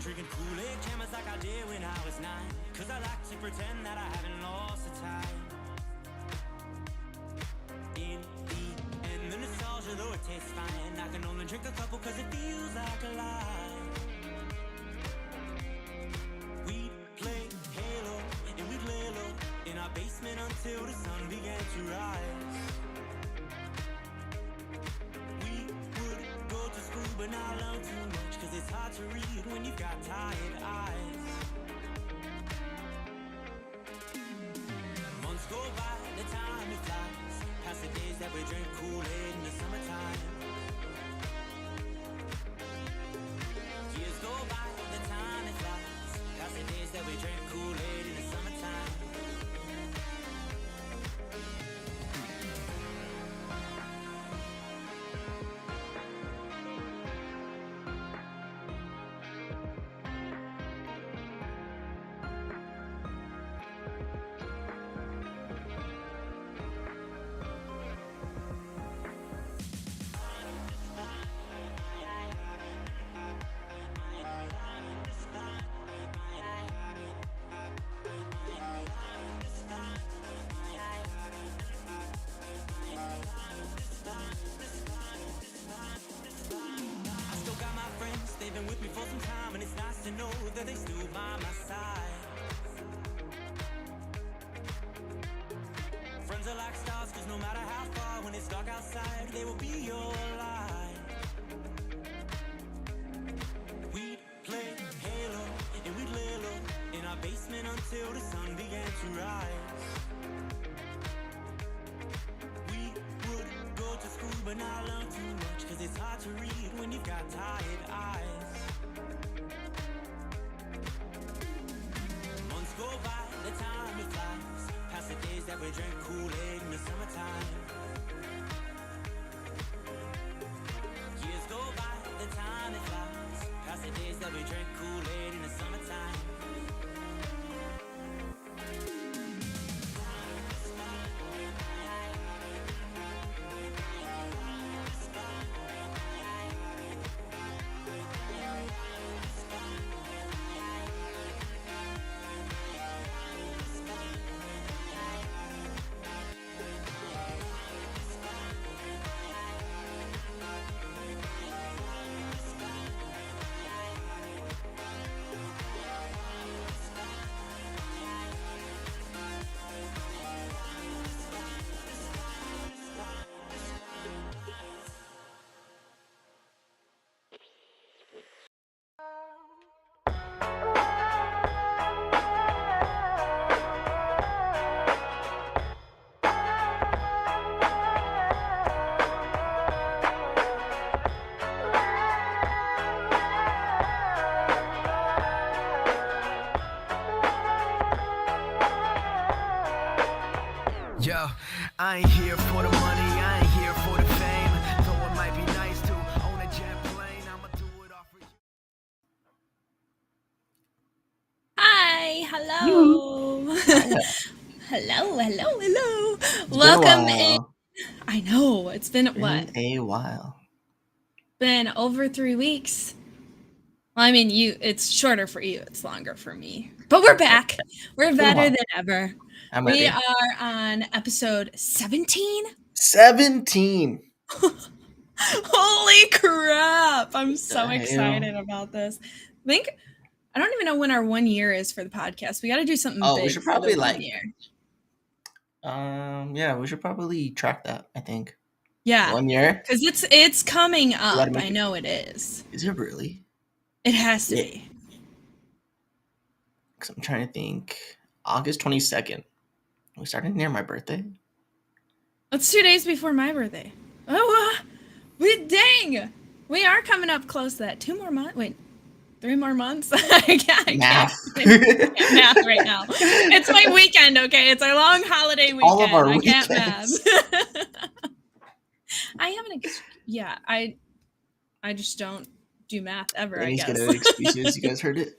drinking Kool-Aid cameras like I did when I was 9. Cause I like to pretend that I haven't lost the time. In the end, the nostalgia, though it tastes fine, I can only drink a couple cause it feels like a lie. We'd play Halo and we'd lay low in our basement until the sun began to rise. We would go to school but not learn too much, cause it's hard to read when you've got tired eyes. Months go by, the time it flies, past the days that we drink Kool-Aid in the summertime. Years go by, the time it flies, past the days that we drink Kool-Aid in the summertime. They've been with me for some time, and it's nice to know that they still by my side. Friends are like stars, cause no matter how far, when it's dark outside, they will be your light. We'd play Halo, and we'd lay low in our basement until the sun began to rise. We would go to school but not learn too much, cause it's hard to read when you've got tired eyes. Months go by, the time it flies, past the days that we drank Kool-Aid in the summertime. Years go by, the time it flies, past the days that we drank Kool-Aid in the summertime. Yo, I ain't here for the money, I ain't here for the fame. Though it might be nice to own a jet plane, I'ma do it all for you. Hi, hello. hello. Welcome in. I know, it's been what? A while. Been over 3 weeks. Well, I mean, it's shorter for you, it's longer for me. But we're back. We're better than ever. I'm ready. We are on episode 17. 17. Holy crap. I'm so excited about this. I don't even know when our 1 year is for the podcast. We got to do something big. We should probably for the 1 year. Yeah, we should probably track that, I think. Yeah. 1 year? Because it's coming up. I know it is. Is it really? It has to be. Because I'm trying to think. August 22nd. We started near my birthday. It's 2 days before my birthday. Oh, dang! We are coming up close to that. 2 more months? Wait, 3 more months? I can't math right now. It's my weekend, okay? It's our long holiday weekend. All of our I weekends. can't math. I haven't. I just don't do math ever. Lainie's I guess. Good at excuses. You guys heard it.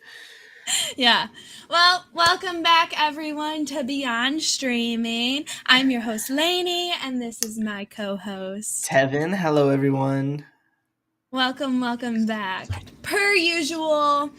Yeah. Well, welcome back, everyone, to Beyond Streaming. I'm your host, Lainie, and this is my co-host, Tevin. Hello, everyone. Welcome back. Per usual,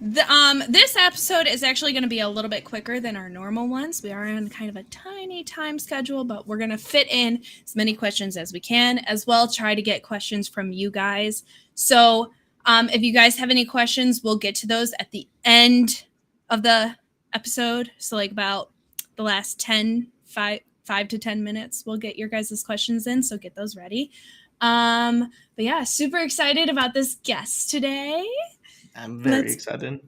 This episode is actually going to be a little bit quicker than our normal ones. We are on kind of a tiny time schedule, but we're going to fit in as many questions as we can, as well try to get questions from you guys. So if you guys have any questions, we'll get to those at the end of the episode. So like about the last 5 to 10 minutes, we'll get your guys' questions in. So get those ready. But yeah, super excited about this guest today. I'm very excited.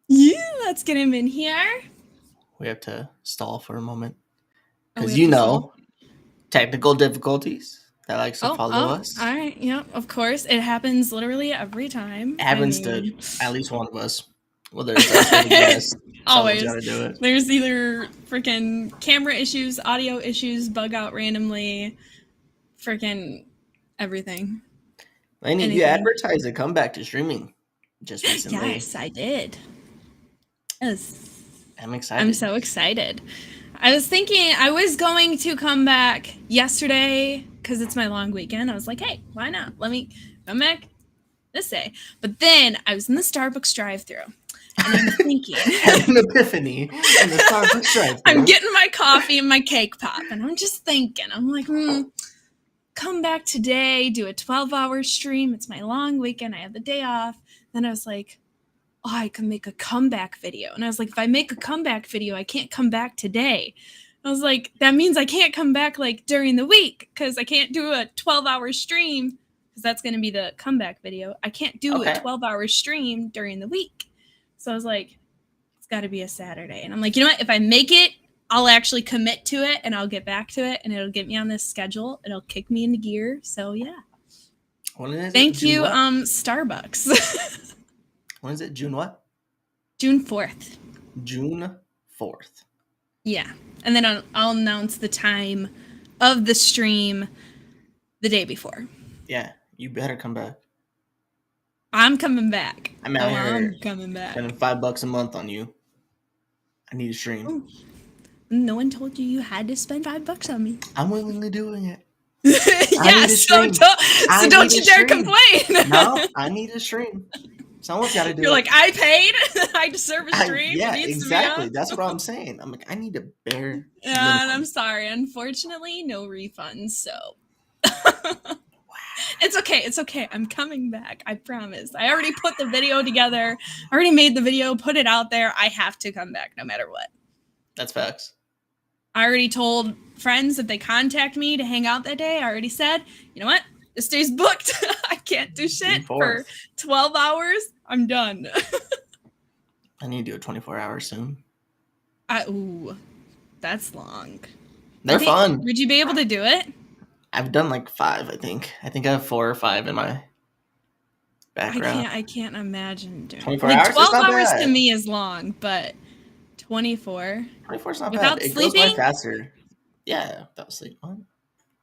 Yeah, let's get him in here. We have to stall for a moment. Because technical difficulties that likes to follow us. All right, yeah, of course. It happens literally every time. It happens to at least one of us. Whether it's us or the guest. Always. Gotta do it. There's either freaking camera issues, audio issues, bug out randomly, freaking everything. Lainie, you advertised a comeback to streaming just recently. Yes, I did. Yes. I'm excited. I'm so excited. I was thinking I was going to come back yesterday because it's my long weekend. I was like, hey, why not? Let me come back this day. But then I was in the Starbucks drive-thru. And I'm thinking, had an epiphany in the Starbucks drive-thru. I'm getting my coffee and my cake pop, and I'm just thinking, I'm like, come back today, do a 12-hour stream. It's my long weekend. I have the day off. Then I was like, oh, I can make a comeback video. And I was like, if I make a comeback video, I can't come back today. I was like, that means I can't come back like during the week because I can't do a 12-hour stream because that's going to be the comeback video. I can't do a 12-hour stream during the week. So I was like, it's got to be a Saturday. And I'm like, you know what? If I make it, I'll actually commit to it and I'll get back to it and it'll get me on this schedule. It'll kick me into gear. So yeah. When is it? Thank you, Starbucks. When is it? June what? June 4th. June 4th. Yeah. And then I'll announce the time of the stream the day before. Yeah. You better come back. I'm coming back. I'm out here. I'm coming back. Spending $5 a month on you. I need a stream. Oh. No one told you had to spend $5 on me. I'm willingly doing it. Yeah, so don't you dare complain. No, I need a stream. Someone's got to do it. You're like, I paid. I deserve a stream. Yeah, exactly. That's what I'm saying. I'm like, I need a bare. Yeah, and I'm sorry. Unfortunately, no refunds. So it's okay. It's okay. I'm coming back. I promise. I already put the video together. I already made the video, put it out there. I have to come back no matter what. That's facts. I already told friends if they contact me to hang out that day. I already said, you know what? This day's booked. I can't do shit for 12 hours. I'm done. I need to do a 24-hour soon. Ooh, that's long. They're fun. Would you be able to do it? I've done like 5, I think. I think I have 4 or 5 in my background. I can't imagine doing 24 like hours? 12 hours to me is long, but 24. 24 is not without bad. Sleeping? It goes by faster. Yeah, without sleep. What?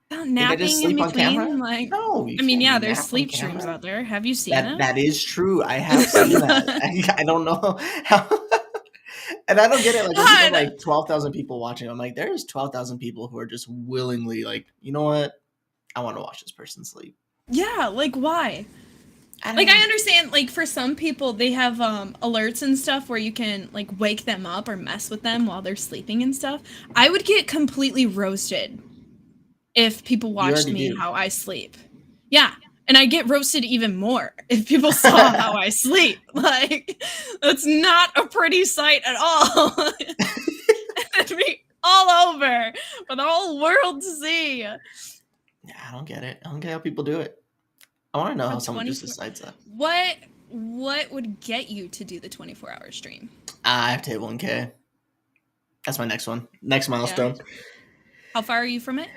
Without napping in between? Like, no, I mean, yeah, there's sleep streams out there. Have you seen them? That is true. I have seen that. I don't know how. And I don't get it. Like, when people like 12,000 people watching, I'm like, there's 12,000 people who are just willingly like, you know what? I want to watch this person sleep. Yeah, like why? I understand, like, for some people, they have alerts and stuff where you can, like, wake them up or mess with them while they're sleeping and stuff. I would get completely roasted if people watched me how I sleep. Yeah, and I get roasted even more if people saw how I sleep. Like, that's not a pretty sight at all. It'd be all over for the whole world to see. Yeah, I don't get it. I don't get how people do it. I want to know how someone just decides that. What would get you to do the 24-hour stream? I have to hit 1K. That's my next one. Next milestone. Yeah. How far are you from it?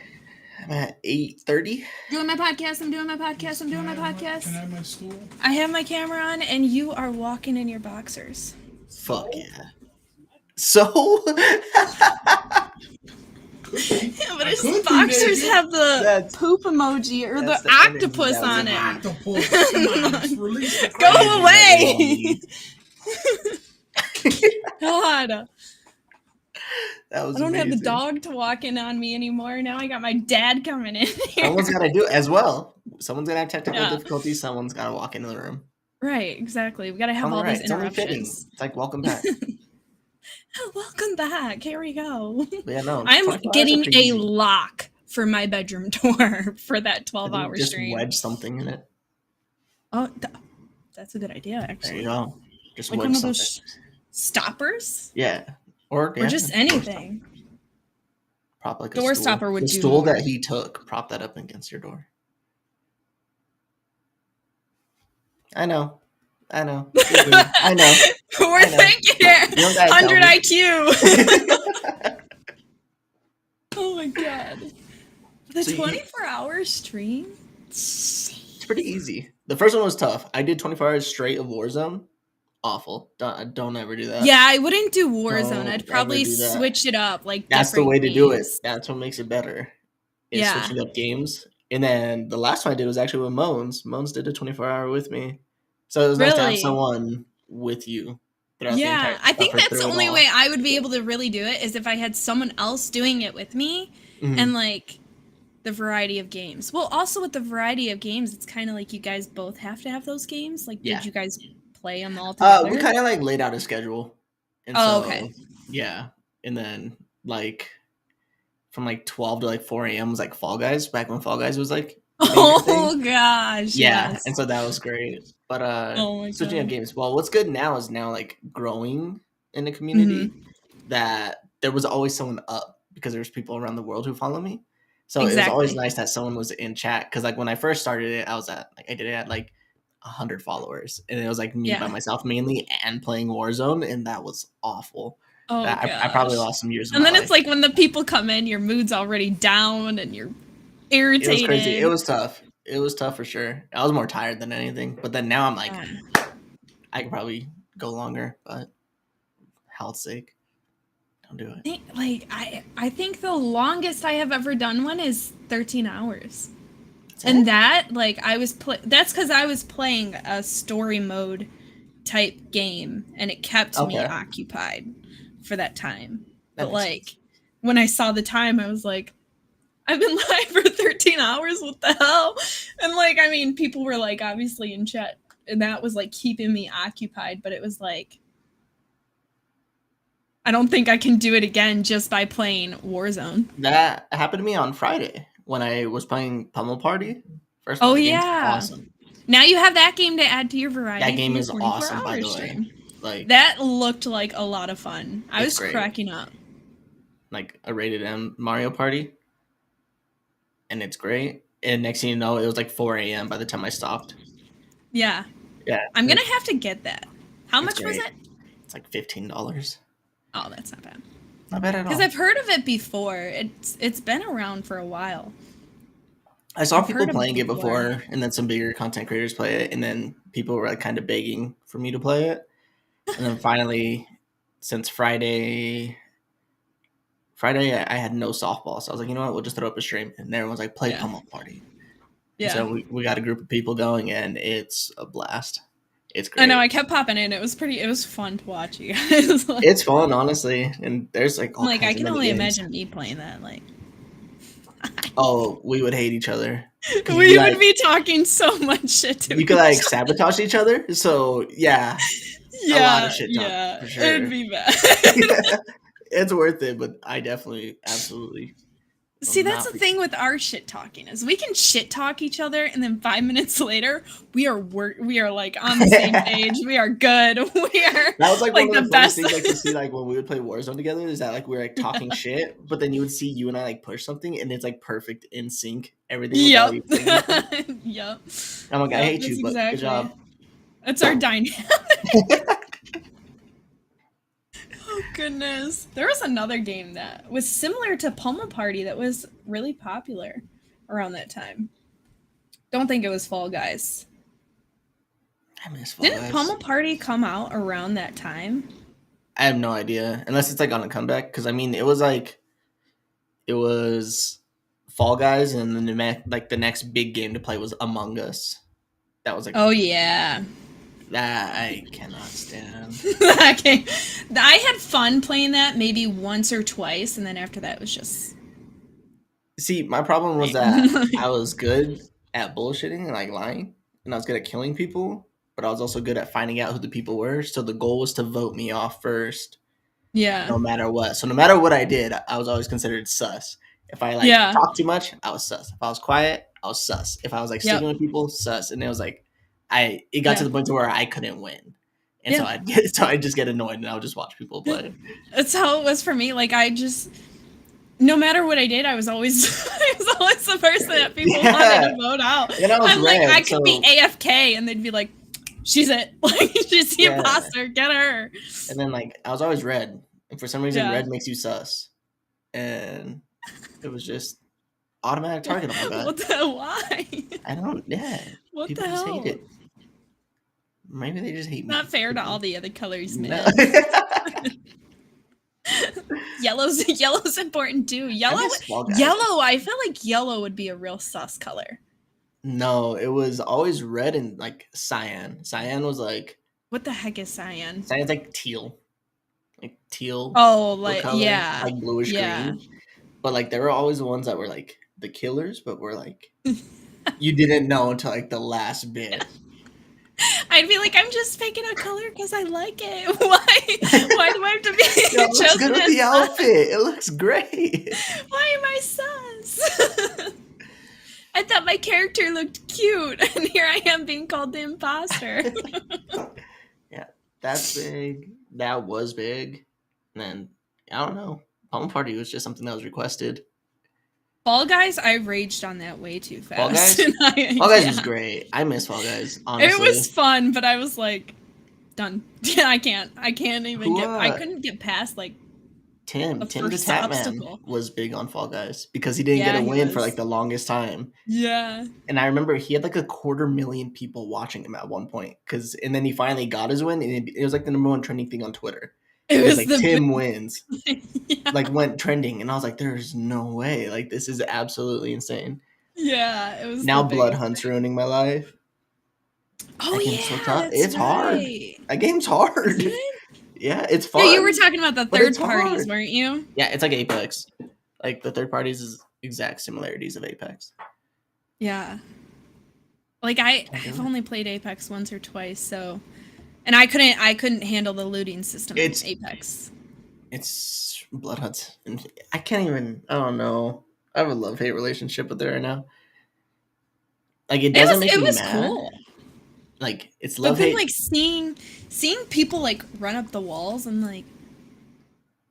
I'm at 8:30. Doing my podcast. I'm doing my podcast. Can I have my stool? I have my camera on, and you are walking in your boxers. Fuck yeah. So... Yeah, but his boxers have the poop emoji or the octopus on it. Octopus. Go away! God. That was I don't amazing. have the dog to walk in on me anymore. Now I got my dad coming in here. Someone's got to do it as well. Someone's going to have technical difficulties. Someone's got to walk into the room. Right, exactly. We gotta have All all right, these it's only fitting. interruptions. It's like welcome back. Welcome back. Here we go. But yeah, no, I'm 24 hours are getting pretty a easy. lock for my bedroom door for that I 12-hour think just stream. wedge something in it. Oh, that's a good idea, There actually. you go. Just Like wedge one of something. those stoppers? Yeah. Or Or just door anything. stopper. Prop like a Door stool. stopper would the do stool more. that he took, prop that up against your door. I know. I know. I know. We're thinking it. You don't gotta tell 100 me. IQ. Oh my god. The So 24-hour stream? It's pretty easy. The first one was tough. I did 24 hours straight of Warzone. Awful. Don't ever do that. Yeah, I wouldn't do Warzone. Don't I'd probably ever do that. switch it up. Like That's the different way to do it. games. That's what makes it better. Is Yeah. switching up games. And then the last one I did was actually with Moans. Moans did a 24-hour with me. So it was nice to have Really? someone with you throughout the entire Yeah, I think or that's through the it only all. way I would be able to really do it is if I had someone else doing it with me Mhm. and like the variety of games. Well, also with the variety of games, it's kind of like you guys both have to have those games. Like, Yeah. did you guys play them all together? We kind of like laid out a schedule. And Oh, so, okay. Yeah. And then like from like 12 to like 4 a.m. was like Fall Guys, back when Fall Guys was like a major Oh thing. gosh. Yeah, Yes. and so that was great. But Oh my switching up God. games. Well, what's good now is like growing in the community Mm-hmm. that there was always someone up because there's people around the world who follow me. So it was always Exactly. nice that someone was in chat because like when I first started it, I did it at like 100 followers, and it was like me by Yeah. myself mainly and playing Warzone, and that was awful. Oh I probably gosh. lost some years. Of And my then it's life. like when the people come in, your mood's already down and you're It irritated. was crazy. It was tough. It was tough for sure. I was more tired than anything. But then now I'm like, I could probably go longer, but health's sake, don't do it. I think the longest I have ever done one is 13 hours. That's And it? that, like, that's because I was playing a story mode type game, and it kept me Okay. occupied for that time. That But, makes like, sense. when I saw the time, I was like, I've been live for 13 hours, what the hell? And, like, I mean, people were, like, obviously in chat, and that was, like, keeping me occupied, but it was, like, I don't think I can do it again just by playing Warzone. That happened to me on Friday when I was playing Pummel Party. First of Oh, all, the game's yeah. awesome. Now you have that game to add to your variety. That game for your is awesome, by 24-hour the way. stream. Like That looked like a lot of fun. I It's was great. cracking up. like a rated M Mario Party, and it's great. And next thing you know, it was like 4 a.m. by the time I stopped. Yeah. Yeah, I'm going to have to get that. How It's much was great. it? It's like $15. Oh, that's not bad. Not bad at all. Because I've heard of it before. It's been around for a while. I saw I've people heard of it playing it before. before, and then some bigger content creators play it, and then people were like kind of begging for me to play it. And then finally, since Friday, I had no softball, so I was like, you know what, we'll just throw up a stream. And everyone's like, play Yeah. Pummel Party. Yeah. And so we got a group of people going, and it's a blast. It's great. I know, I kept popping in. It was fun to watch you guys. Like, It's fun, honestly, and there's like all like I kinds can of only mini games. imagine me playing that. Like, Oh, we would hate each other. 'Cause we you would be talking so much shit to You could like sabotage each other. So yeah, yeah, a lot of shit talk, yeah, for sure. it'd be bad. It's worth it, but I definitely absolutely. See, will that's not the be- thing with our shit talking is we can shit talk each other, and then 5 minutes later we are like on the same page. We are good. We are That was like one like of the the funniest best. things like to see like when we would play Warzone together is that like we were like talking shit, but then you would see you and I like push something and it's like perfect in sync. Everything. Was how you Yep. played. Yep. I'm like, I Yep, hate that's you, but exactly. good job. That's our dynamic. Oh goodness. There was another game that was similar to Pummel Party that was really popular around that time. Don't think it was Fall Guys. I miss Fall Didn't Guys. Pummel Party come out around that time? I have no idea, unless it's like on a comeback. Because I mean, it was Fall Guys, and then the next big game to play was Among Us. That was like, Oh yeah. that I cannot stand. That game. I had fun playing that maybe once or twice, and then after that it was just See, my problem was that I was good at bullshitting and like lying, and I was good at killing people. but I was also good at finding out who the people were. So the goal was to vote me off first, Yeah. no matter what. So no matter what I did, I was always considered sus. If I talked too much, I was sus. If I was quiet, I was sus. If I was sticking with people, sus. And it was it got to the point to where I couldn't win. And so I'd just get annoyed and I would just watch people play. That's how it was for me. Like no matter what I did, I was always the person that people wanted to vote out. And I could be AFK and they'd be like, she's it. Like, she's the imposter. Get her. And then I was always red. And for some reason, red makes you sus. And it was just automatic target on my back. Why? I don't, What people the hell? just hate it. Maybe they just hate me. Not fair to all the other colors, man. No. Yellow's important too. Yellow, I feel like yellow would be a real sus color. No, it was always red and cyan. Cyan was what the heck is cyan? Cyan's teal. Teal. Oh, color, bluish green. But there were always the ones that were the killers, but were you didn't know until the last bit. I'd be like, I'm just picking a color because I like it. Why do I have to be Yo, it looks good with the outfit. It looks great. Why am I sus? I thought my character looked cute, and here I am being called the imposter. Yeah, that's big. That was big. And then, I don't know. Pummel Party was just something that was requested. Fall Guys, I raged on that way too fast. Fall Guys? Fall Guys was great. I miss Fall Guys, honestly. It was fun, but I was done. Yeah, I can't even I couldn't get past Tim the Tap Man was big on Fall Guys because he didn't get a win for the longest time. Yeah. And I remember he had 250,000 people watching him at one point and then he finally got his win and it was the number one trending thing on Twitter. It was Tim wins. Went trending and I was there's no way. This is absolutely insane. Yeah, it was. Now Blood Hunt's ruining my life. Oh yeah, so tough. It's hard. That game's hard. Yeah, it's fun. Yeah, you were talking about the third parties, weren't you? Yeah, it's Apex. The third parties is exact similarities of Apex. Yeah. I've only played Apex once or twice, so, and I couldn't handle the looting system in Apex. It's Blood Hunt. I can't even. I don't know. I have a love-hate relationship with it right now. It doesn't make me mad. Cool. It's love-hate. But then seeing people run up the walls and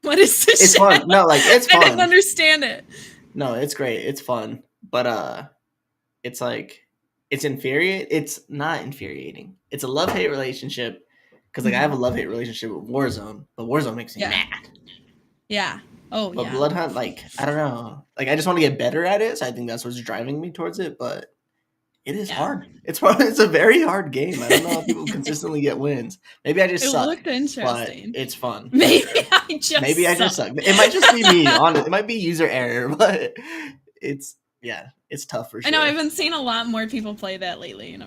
what is this? It's fun. No, it's fun. I didn't understand it. No, it's great. It's fun, but it's it's infuriating. It's not infuriating. It's a love-hate relationship because I have a love-hate relationship with Warzone, but Warzone makes me mad. Yeah. Oh, but Blood Hunt, I don't know. I just want to get better at it, so I think that's what's driving me towards it. But it is hard. It's a very hard game. I don't know if people consistently get wins. Maybe I just suck. It looked interesting. But it's fun. Maybe I just suck. It might just be me. Honestly, it might be user error, but it's tough for sure. I know. I've been seeing a lot more people play that lately.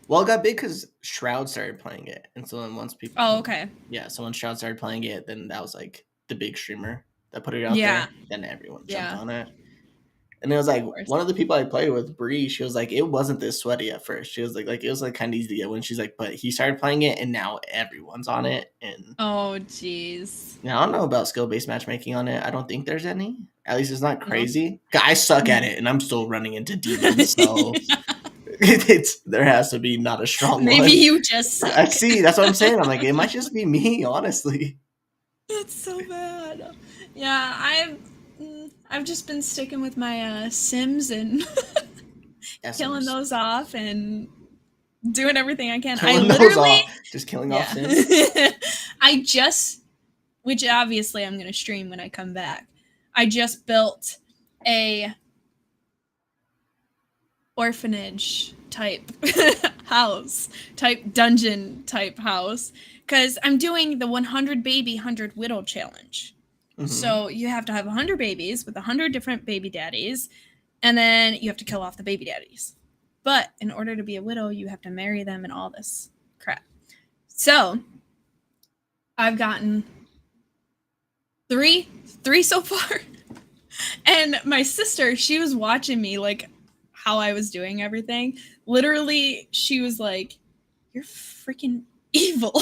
Well, it got big because Shroud started playing it, and so then once people. Oh, okay. Yeah, so when Shroud started playing it, then that was the big streamer that put it out there. Then everyone jumped on it. And it was one of the people I played with, Bree, she was it wasn't this sweaty at first. She was it was kind of easy to get when she's but he started playing it and now everyone's on it. And oh, jeez. Now I don't know about skill-based matchmaking on it. I don't think there's any. At least it's not crazy. I suck at it and I'm still running into demons, so there has to be not a strong one. Maybe you just suck. I see, that's what I'm saying. I'm it might just be me, honestly. That's so bad. Yeah, I've just been sticking with my Sims and killing those off and doing everything I can. I literally just killing off Sims. Which obviously I'm gonna stream when I come back. I just built a orphanage type house, dungeon type house, because I'm doing the 100 baby 100 widow challenge. Mm-hmm. So you have to have 100 babies with 100 different baby daddies, and then you have to kill off the baby daddies. But in order to be a widow, you have to marry them and all this crap. So I've gotten three so far. And my sister, she was watching me how I was doing everything. Literally, she was like, you're freaking evil.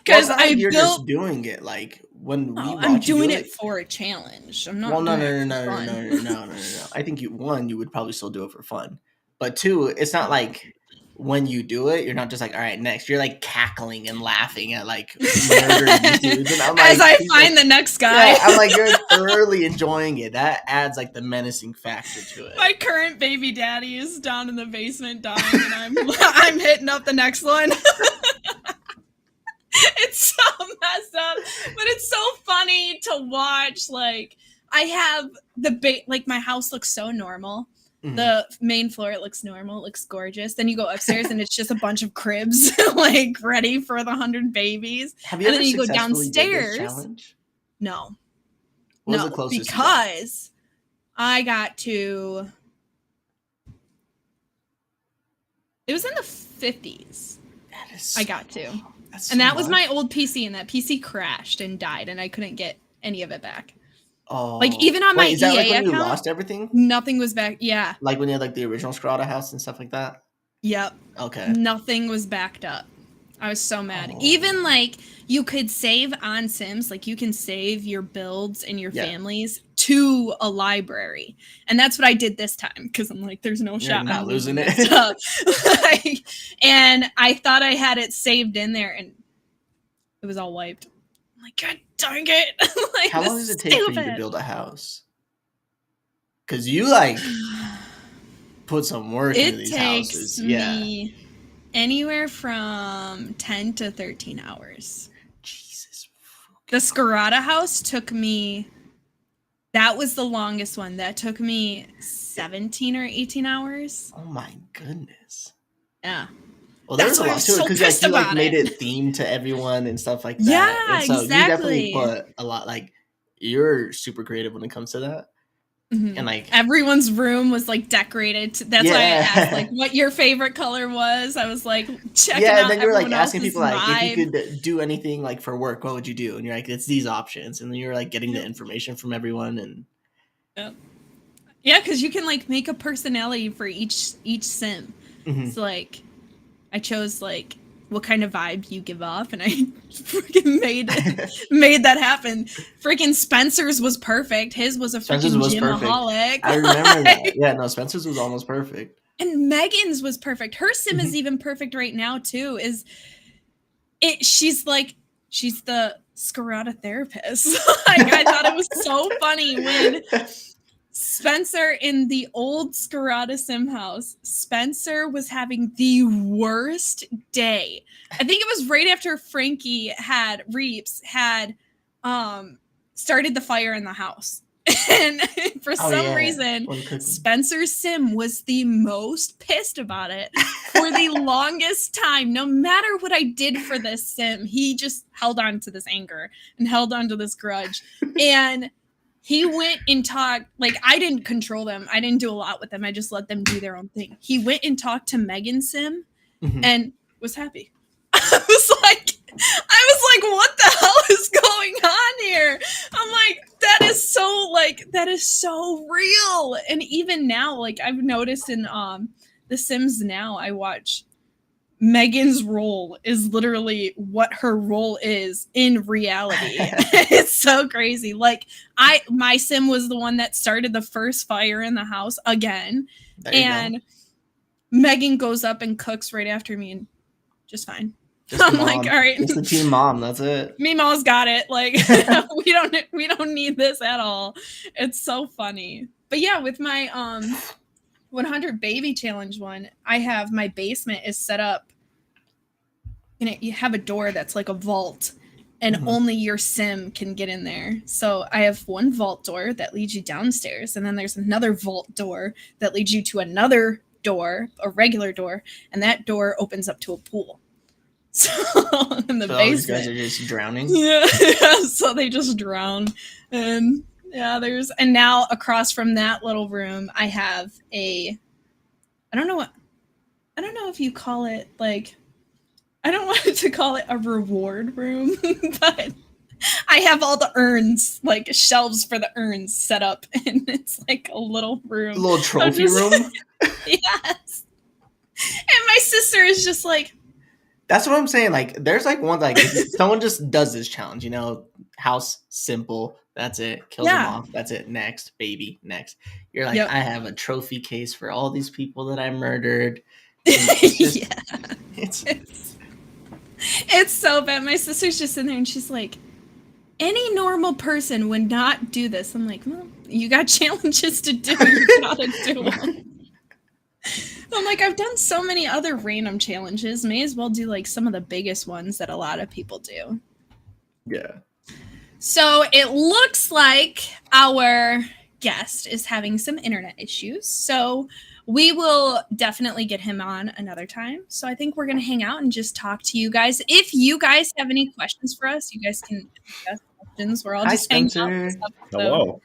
Because I you're built. just doing it like when we watch I'm you doing do it for a challenge. I'm not. Well, no. doing it for fun. I think you would probably still do it for fun, but two, it's not like when you do it, you're not just like, all right, next. You're like cackling and laughing at like murdering these dudes, and I'm like, as I find the next guy. Yeah, I'm like, you're thoroughly enjoying it. That adds like the menacing factor to it. My current baby daddy is down in the basement dying, and I'm hitting up the next one. It's so messed up, but it's so funny to watch. Like, I have like my house looks so normal. Mm-hmm. The main floor, it looks normal, it looks gorgeous. Then you go upstairs and it's just a bunch of cribs, like ready for the 100 babies. Have you and ever then you go successfully downstairs. did this challenge? No, what was the closest? Because I got to. It was in the 50s. That is. I got to. And that was my old PC, and that PC crashed and died, and I couldn't get any of it back. Oh, like even on my is that EA like when account, you lost everything? Nothing was back. Yeah, like when you had like the original SKIRATA house and stuff like that. Yep. Okay. Nothing was backed up. I was so mad. Even like you could save on Sims, like you can save your builds and your families to a library, and that's what I did this time because I'm like, there's no shot not I'm losing it. Like, and I thought I had it saved in there, and it was all wiped. I'm like, God dang it! Like, how long does it take for you to build a house? Because you like put some work into these houses. Me anywhere from 10 to 13 hours. Jesus. The SKIRATA house took me. That was the longest one. That took me 17 or 18 hours. Oh my goodness. Yeah. Well, there's a lot to it because you like made it themed to everyone and stuff like that. Yeah, and so exactly. You definitely put a lot. Like you're super creative when it comes to that. Mm-hmm. And like everyone's room was like decorated. That's why I asked like what your favorite color was. I was like checking out. And then you were like asking people vibe. Like if you could do anything like for work, what would you do? And you're like, it's these options. And then you're like getting the information from everyone and yeah, because you can like make a personality for each sim. Mm-hmm. So like I chose like what kind of vibe you give off, and I freaking made that happen. Freaking Spencer's was perfect. His was a freaking gymaholic. I remember that. Yeah, no, Spencer's was almost perfect. And Megan's was perfect. Her sim is even perfect right now too. She's the SKIRATA therapist. Like I thought it was so funny when Spencer in the old SKIRATA sim house, Spencer was having the worst day. I think it was right after Frankie Reeps had started the fire in the house. And for some reason, Spencer's sim was the most pissed about it for the longest time. No matter what I did for this sim, he just held on to this anger and held on to this grudge. And he went and talked, like, I didn't control them. I didn't do a lot with them. I just let them do their own thing. He went and talked to Megan Sim and was happy. I was like, what the hell is going on here? I'm like, that is so real. And even now, like, I've noticed in The Sims now, I watch Megan's role is literally what her role is in reality. It's so crazy. Like my sim was the one that started the first fire in the house again. And Megan goes up and cooks right after me and just fine. I'm mom. Like, all right. It's the team mom, that's it. Meemaw's got it. Like we don't need this at all. It's so funny. But yeah, with my 100 baby challenge one, I have my basement is set up and you have a door that's like a vault and only your sim can get in there. So I have one vault door that leads you downstairs, and then there's another vault door that leads you to another door, a regular door, and that door opens up to a pool. So in the basement, these guys are just drowning. Yeah. So they just drown. And yeah, and now across from that little room, I have I don't know if you call it like, I don't want to call it a reward room, but I have all the urns, like shelves for the urns set up, and it's like a little room. A little trophy room? Yes. And my sister is just like, That's what I'm saying. Like, there's like one like someone just does this challenge, you know, house simple. That's it. Kills them off. That's it. Next, baby. Next. You're like, I have a trophy case for all these people that I murdered. It's so bad. My sister's just in there and she's like, any normal person would not do this. I'm like, well, you got challenges to do. You gotta do them. I'm like, I've done so many other random challenges. May as well do like some of the biggest ones that a lot of people do. Yeah. So it looks like our guest is having some internet issues. So we will definitely get him on another time. So I think we're going to hang out and just talk to you guys. If you guys have any questions for us, you guys can ask questions. We're all just hanging out. Hello.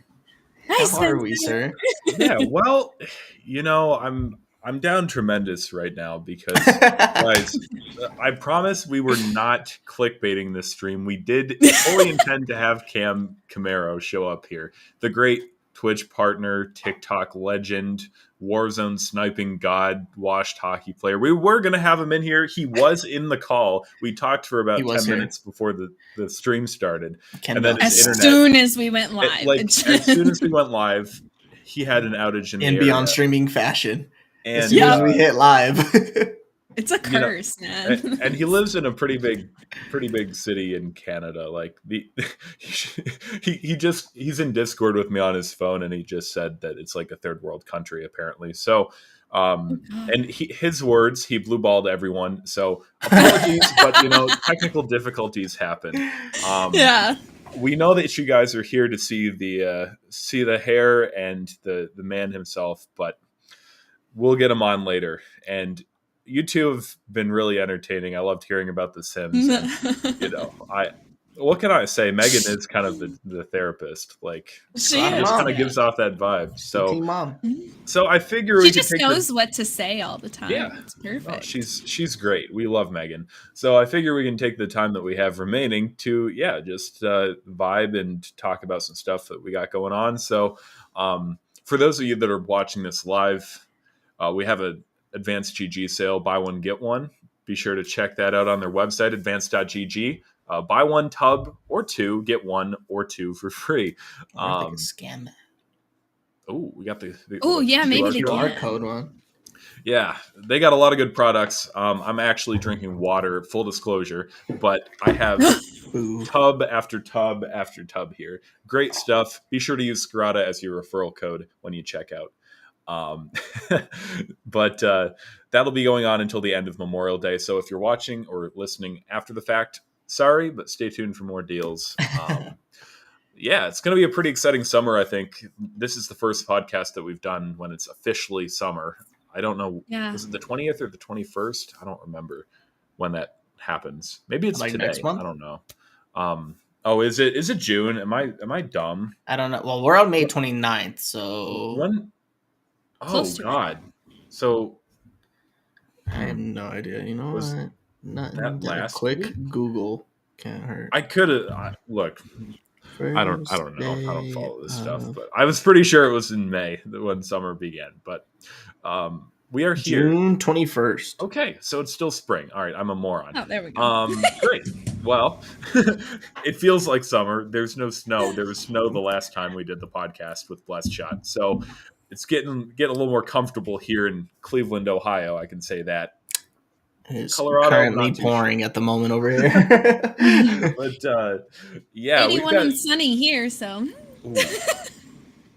Hi, How are we, sir? Yeah, well, you know, I'm down tremendous right now because, guys, I promise we were not clickbaiting this stream. We did fully intend to have CamCamaro show up here, the great Twitch partner, TikTok legend, Warzone sniping god, washed hockey player. We were going to have him in here. He was in the call. We talked for about 10 minutes before the stream started. And then as soon as we went live. As soon as we went live, he had an outage in beyond streaming fashion. And as soon as we hit live. It's a curse, man. And he lives in a pretty big city in Canada. Like he's in Discord with me on his phone, and he just said that it's like a third world country apparently. So, and his words, he blue balled everyone. So apologies, but you know, technical difficulties happen. We know that you guys are here to see the hair and the man himself, but we'll get him on later. And you two have been really entertaining. I loved hearing about The Sims. And, you know, what can I say? Megan is kind of the therapist. Like, she just kind of gives off that vibe. So I figure she just knows what to say all the time. Yeah, it's perfect. Oh, she's great. We love Megan. So I figure we can take the time that we have remaining to just vibe and talk about some stuff that we got going on. So for those of you that are watching this live, we have a Advanced GG sale, buy one, get one. Be sure to check that out on their website, advanced.gg. Buy one tub or two, get one or two for free. Scan that. Oh, we got the maybe the QR code one. Yeah, they got a lot of good products. I'm actually drinking water, full disclosure, but I have tub after tub after tub here. Great stuff. Be sure to use SKIRATA as your referral code when you check out. But that'll be going on until the end of Memorial Day. So if you're watching or listening after the fact, sorry, but stay tuned for more deals. It's going to be a pretty exciting summer. I think this is the first podcast that we've done when it's officially summer. I don't know. Yeah. Was it the 20th or the 21st? I don't remember when that happens. Maybe it's like today. Next month? I don't know. Is it June? Am I dumb? I don't know. Well, we're on May 29th, so when? Oh God! So I have no idea. You know what? Not that last quick week? Google can't hurt. I could have look. I don't know. I don't follow this stuff, but I was pretty sure it was in May when summer began. But we are here, June 21st. Okay, so it's still spring. All right, I'm a moron. Oh, there we go. Great. Well, it feels like summer. There's no snow. There was snow the last time we did the podcast with Blessed Shot, so it's getting a little more comfortable here in Cleveland, Ohio. I can say that. It's Colorado, currently pouring at the moment over here. But 81 and sunny here, so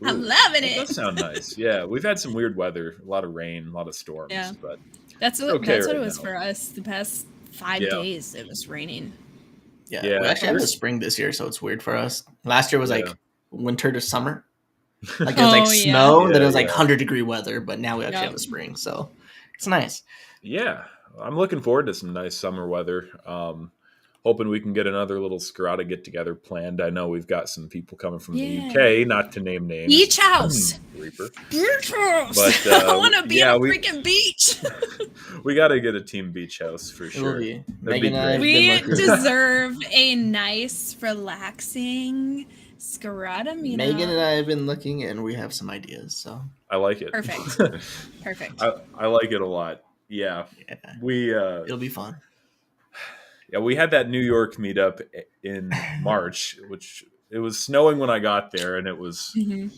I'm loving it. That does sound nice. Yeah, we've had some weird weather, a lot of rain, a lot of storms. Yeah, but that's what it was for us. The past 5 days, it was raining. Yeah, we actually have the spring this year, so it's weird for us. Last year was like winter to summer. Like it was like snow, then it was like 100-degree weather, but now we actually have a spring, so it's nice. Yeah, I'm looking forward to some nice summer weather. Hoping we can get another little SKIRATA get-together planned. I know we've got some people coming from the UK, not to name names. Beach house! Reaper. Beach house! But, I want to be on a freaking beach! We got to get a team beach house for sure. We deserve a nice, relaxing SKIRATA meetup. Megan and I have been looking, and we have some ideas, so. I like it. Perfect. I like it a lot. Yeah. It'll be fun. Yeah, we had that New York meetup in March, which it was snowing when I got there, and it was Mhm.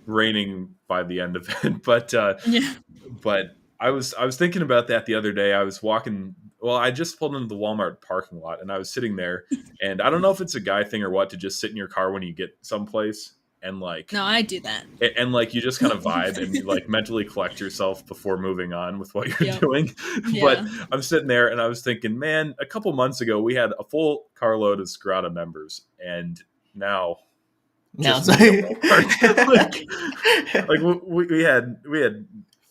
raining by the end of it. Yeah. But I was thinking about that the other day. I was walking. Well, I just pulled into the Walmart parking lot, and I was sitting there, and I don't know if it's a guy thing or what to just sit in your car when you get someplace and like. No, I do that. And like you just kind of vibe and you like mentally collect yourself before moving on with what you're Yep. doing. Yeah. But I'm sitting there and I was thinking, man, a couple months ago we had a full carload of SKIRATA members, and now Now just it's like we had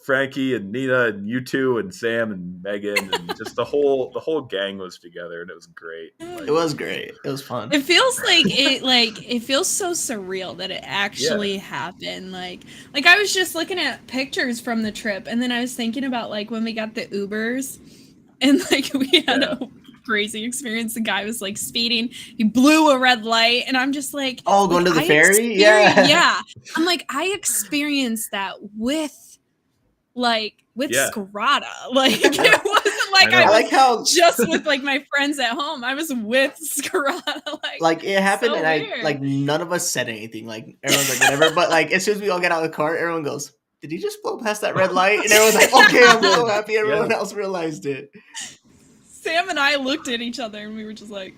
Frankie and Nina and you two and Sam and Megan and just the whole gang was together, and it was great. it was great. It was fun. It feels it feels so surreal that it actually happened. Like I was just looking at pictures from the trip, and then I was thinking about like when we got the Ubers, and like we had a crazy experience. The guy was like speeding, he blew a red light, and I'm just like, Oh, going to the ferry? Yeah. Yeah. I'm like, I experienced that with SKIRATA. Like it wasn't like I I like was how just with like my friends at home. I was with SKIRATA. like it happened, so and I weird. like none of us said anything. Like everyone's like whatever, but like as soon as we all get out of the car, everyone goes, "Did you just blow past that red light?" And everyone's like, "Okay, I'm so happy." Everyone else realized it. Sam and I looked at each other and we were just like,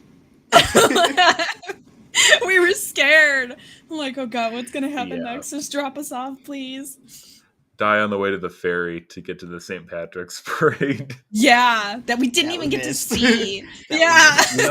we were scared. I'm like, oh God, what's gonna happen next? Just drop us off, please. Die on the way to the ferry to get to the St. Patrick's parade. Yeah, that we didn't That even we get to missed. see. That You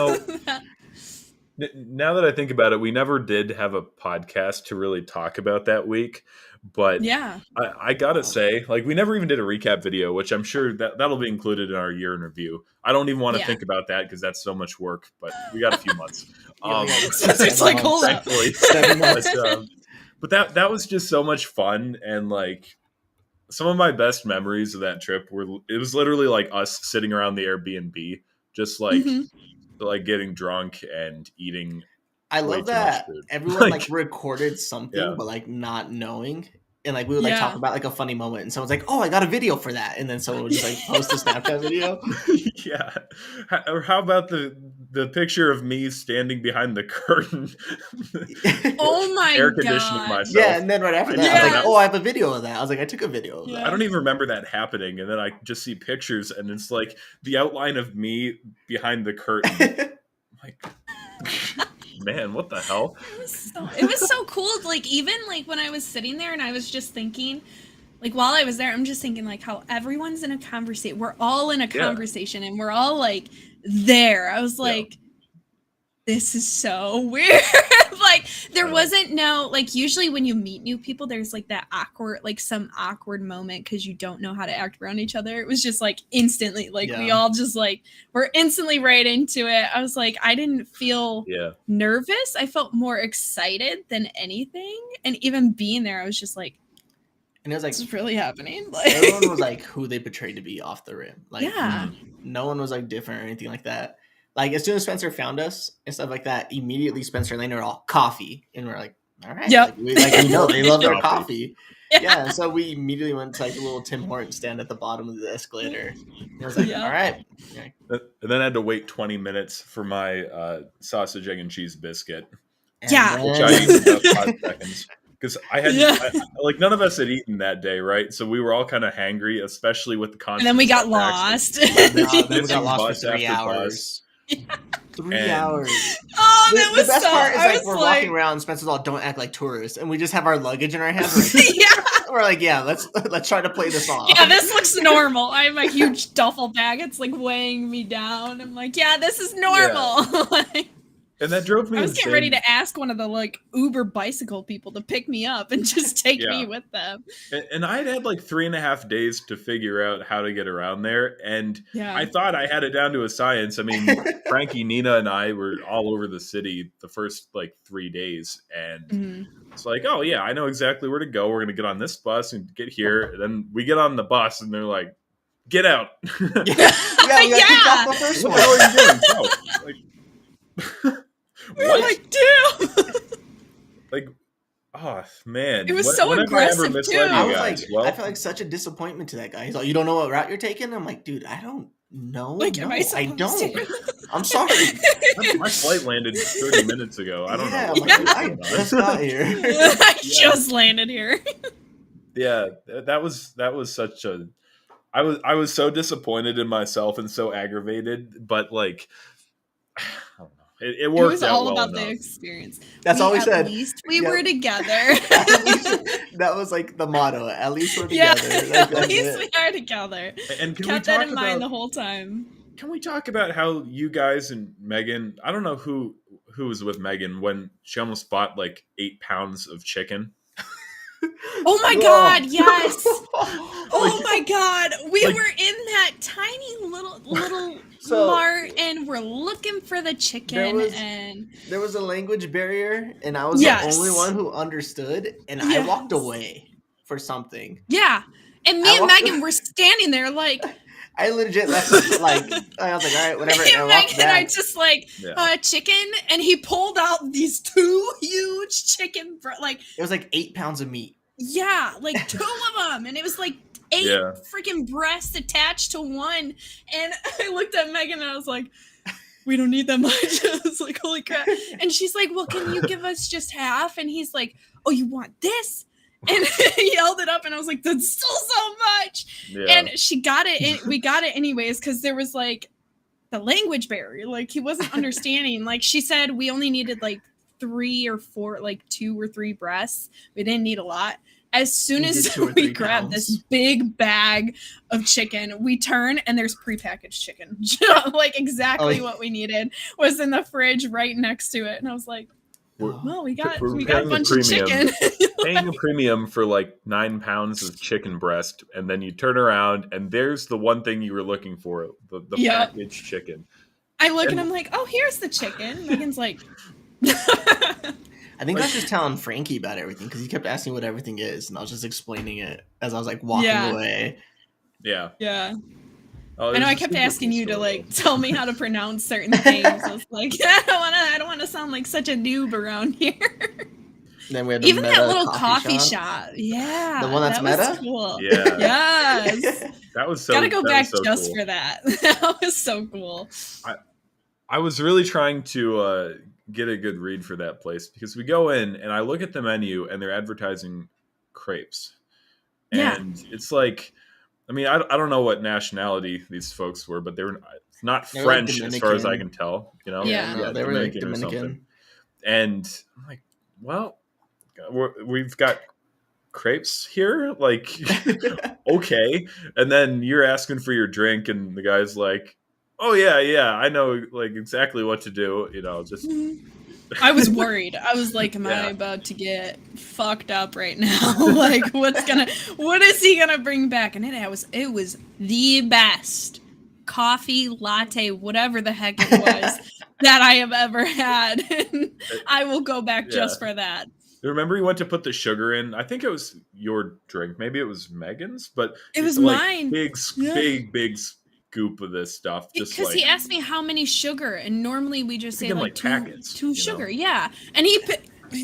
know, now that I think about it, we never did have a podcast to really talk about that week. But yeah. I gotta say, like, we never even did a recap video, which I'm sure that'll be included in our year in review. I don't even want to think about that because that's so much work. But we got a few months. It's like, hold up. Thankfully. 7 months. But that was just so much fun, and like some of my best memories of that trip were it was literally like us sitting around the Airbnb, just like like getting drunk and eating. I way love too that much food. everyone like recorded something, Yeah. but like not knowing. And like we would like Yeah. talk about like a funny moment, and someone's like, "Oh, I got a video for that," and then someone would just like post a Snapchat video. Yeah. Or how about the picture of me standing behind the curtain, Oh my air conditioning God. myself? Yeah, and then right after that, I was Yes. like, "Oh, I have a video of that." I was like, "I took a video of Yeah. that." I don't even remember that happening, and then I just see pictures, and it's like the outline of me behind the curtain. Like, man, what the hell? It was so cool. Like even like when I was sitting there and I was just thinking, like while I was there, I'm just thinking like how everyone's in a conversation. We're all in a conversation and we're all like there. I was like, this is so weird. Like there wasn't no like usually when you meet new people, there's like that awkward, like some awkward moment because you don't know how to act around each other. It was just like instantly, like we all just like we're instantly right into it. I was like, I didn't feel nervous. I felt more excited than anything. And even being there, I was just like, and it was like, this is really happening. Like everyone was like who they portrayed to be off the rim. Like, yeah. no one was like different or anything like that. Like as soon as Spencer found us and stuff like that, immediately Spencer and Lainie are all coffee, and we're like, all right, Yep. we know they love their coffee. Yeah. Yeah, so we immediately went to like a little Tim Hortons stand at the bottom of the escalator. And I was like, all right. And then I had to wait 20 minutes for my sausage, egg, and cheese biscuit. Yeah. Which I ate in about 5 seconds. Because I had, like, none of us had eaten that day, right? So we were all kind of hangry, especially with the constant. And then we got lost. Then we got lost for 3 hours. 3 hours. Oh, that was the best so, part is I like was we're like, walking around and Spencer's all don't act like tourists, and we just have our luggage in our hands. We're like, let's try to play this off. Yeah, this looks normal. I have a huge duffel bag. It's like weighing me down. I'm like, yeah, this is normal. Like, and that drove me I was insane. getting ready to ask one of the like Uber bicycle people to pick me up and just take me with them. And I had like 3.5 days to figure out how to get around there. And I thought I had it down to a science. I mean, Frankie, Nina, and I were all over the city the first like 3 days. And it's like, oh yeah, I know exactly where to go. We're going to get on this bus and get here. And then we get on the bus and they're like, get out. We got kicked off the first what one. the hell are you doing? No, like, we were like, dude. Like, oh man, it was so aggressive too. I was like, I felt like such a disappointment to that guy. He's like, you don't know what route you're taking? I'm like, dude, I don't No, Like, no, am I I supposed don't. to? I'm sorry. My flight landed 30 minutes ago. I don't Yeah, know. I'm What like, I just got here. I just landed here. Yeah, that was such a. I was so disappointed in myself and so aggravated, but like, I don't know. It It worked was out all well about the enough. experience. That's all we said. At least we Yep. were together. At least that was like the motto. At least we're Yeah, together. Like, at that's least it. we are together. And can Kept we that talk in mind the about? whole time. Can we talk about how you guys and Megan? I don't know who was with Megan when she almost bought like 8 pounds of chicken. Oh my Whoa. God, yes. Oh my God. We like- were in that tiny little So- mart and we're looking for the chicken There was a language barrier, and I was Yes. the only one who understood, and I Yes. walked away for something. yeah. And me I and walked- Megan were standing there like I legit left it, like, I was like, all right, whatever. And I and walked Megan and I back. just like Yeah. chicken, and he pulled out these 2 huge chicken like It was like 8 pounds of meat. yeah, like 2 of them, and it was like 8 Yeah. freaking breasts attached to one. And I looked at Megan and I was like, we don't need that much. I was like, holy crap. And she's like, well, can you give us just half? And he's like, oh, you want this? And he held it up and I was like, that's still so much. Yeah. And she got it. We got it anyways, because there was like the language barrier. Like he wasn't understanding. Like she said, we only needed like 3 or 4, like 2 or 3 breasts. We didn't need a lot. As soon We did as 2 or we 3 grabbed pounds. this big bag of chicken, we turn and there's prepackaged chicken. Like exactly what we needed was in the fridge right next to it. And I was like, We're- well, we got we're a paying a bunch of premium. chicken. Paying a premium for like 9 pounds of chicken breast, and then you turn around and there's the one thing you were looking for, the Yep. packaged chicken. I look and And- I'm like, oh, here's the chicken. Megan's like, I think I was just telling Frankie about everything because he kept asking what everything is, and I was just explaining it as I was like walking away. Yeah. yeah. Oh, I know it's I a kept super asking cool you to story, like tell me how to pronounce certain things. I was like, I don't want to sound like such a noob around here. Then we had the Even that Meta little coffee shop. Yeah. The one that's that was Meta? cool. Yeah. Yes. That was so. Gotta go that back was so just cool. for that. That was so cool. I was really trying to get a good read for that place because we go in and I look at the menu and they're advertising crepes. Yeah. And it's like, I mean, I don't know what nationality these folks were, but they were not They were, like, French as far as I Dominican. can tell. You know, Yeah. No, they were like Dominican or something. Dominican. And I'm like, well, we've got crepes here, like okay. And then you're asking for your drink, and the guy's like, "Oh yeah, I know like exactly what to do." You know, just I was worried. I was like, am I Yeah. about to get fucked up right now? Like, what is he gonna bring back? And it was the best coffee latte, whatever the heck it was, that I have ever had. And I will go back just for that. Remember, you went to put the sugar in. I think it was your drink. Maybe it was Megan's, but It was like, mine. Big Yeah. scoop of this stuff. Just Because like he asked me how many sugar, and normally we just say Thinking, like like, packets, two you sugar, know? yeah. And he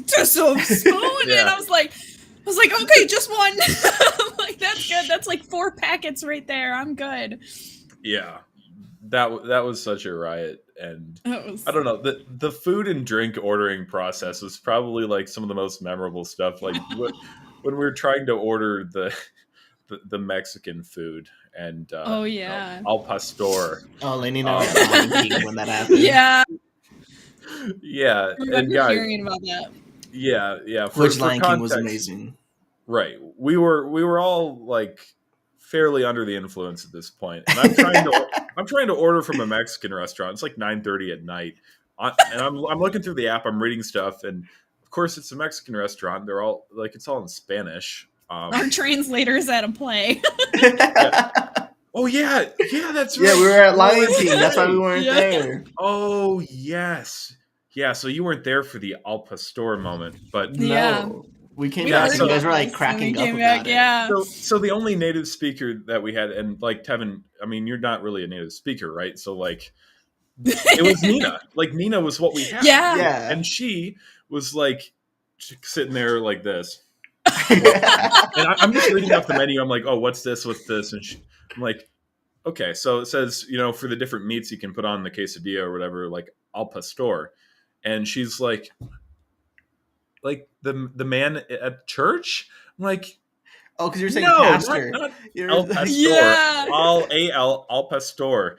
just a spoon, and Yeah. I was like, okay, just one. I'm like, that's good. That's like 4 packets right there. I'm good. yeah, that was such a riot. And That was, I don't know, the food and drink ordering process was probably like some of the most memorable stuff. Like when we were trying to order the Mexican food and Oh, yeah. al pastor. Oh, Lainie and I were dying when that happened. yeah. Yeah, I and remember guys, hearing about that. yeah. Which for Lion King was context, amazing. right? We were all like fairly under the influence at this point, and I'm trying to order from a Mexican restaurant. It's like 9:30 at night, and I'm looking through the app. I'm reading stuff, and of course it's a Mexican restaurant. They're all like it's all in Spanish. Our translator's at a play. Oh yeah, that's right. Yeah, we were at Lion That's King. That's why we right. weren't Yeah. there. Oh yes, yeah. So you weren't there for the al pastor moment, but Yeah. No. We came We back heard and you guys about were like this, and cracking we up came about back, it. yeah. So the only native speaker that we had, and like Tevin, I mean, you're not really a native speaker, right? So like, it was Nina. Like Nina was what we had. Yeah. Yeah. And she was like sitting there like this. And I'm just reading off the menu. I'm like, oh, what's this? What's this? And I'm like, okay, so it says, for the different meats you can put on the quesadilla or whatever, like al pastor. And she's like the man at church? I'm like, Oh, because you're saying no, pastor. not You're El like, Pastor. Yeah. Al Pastor.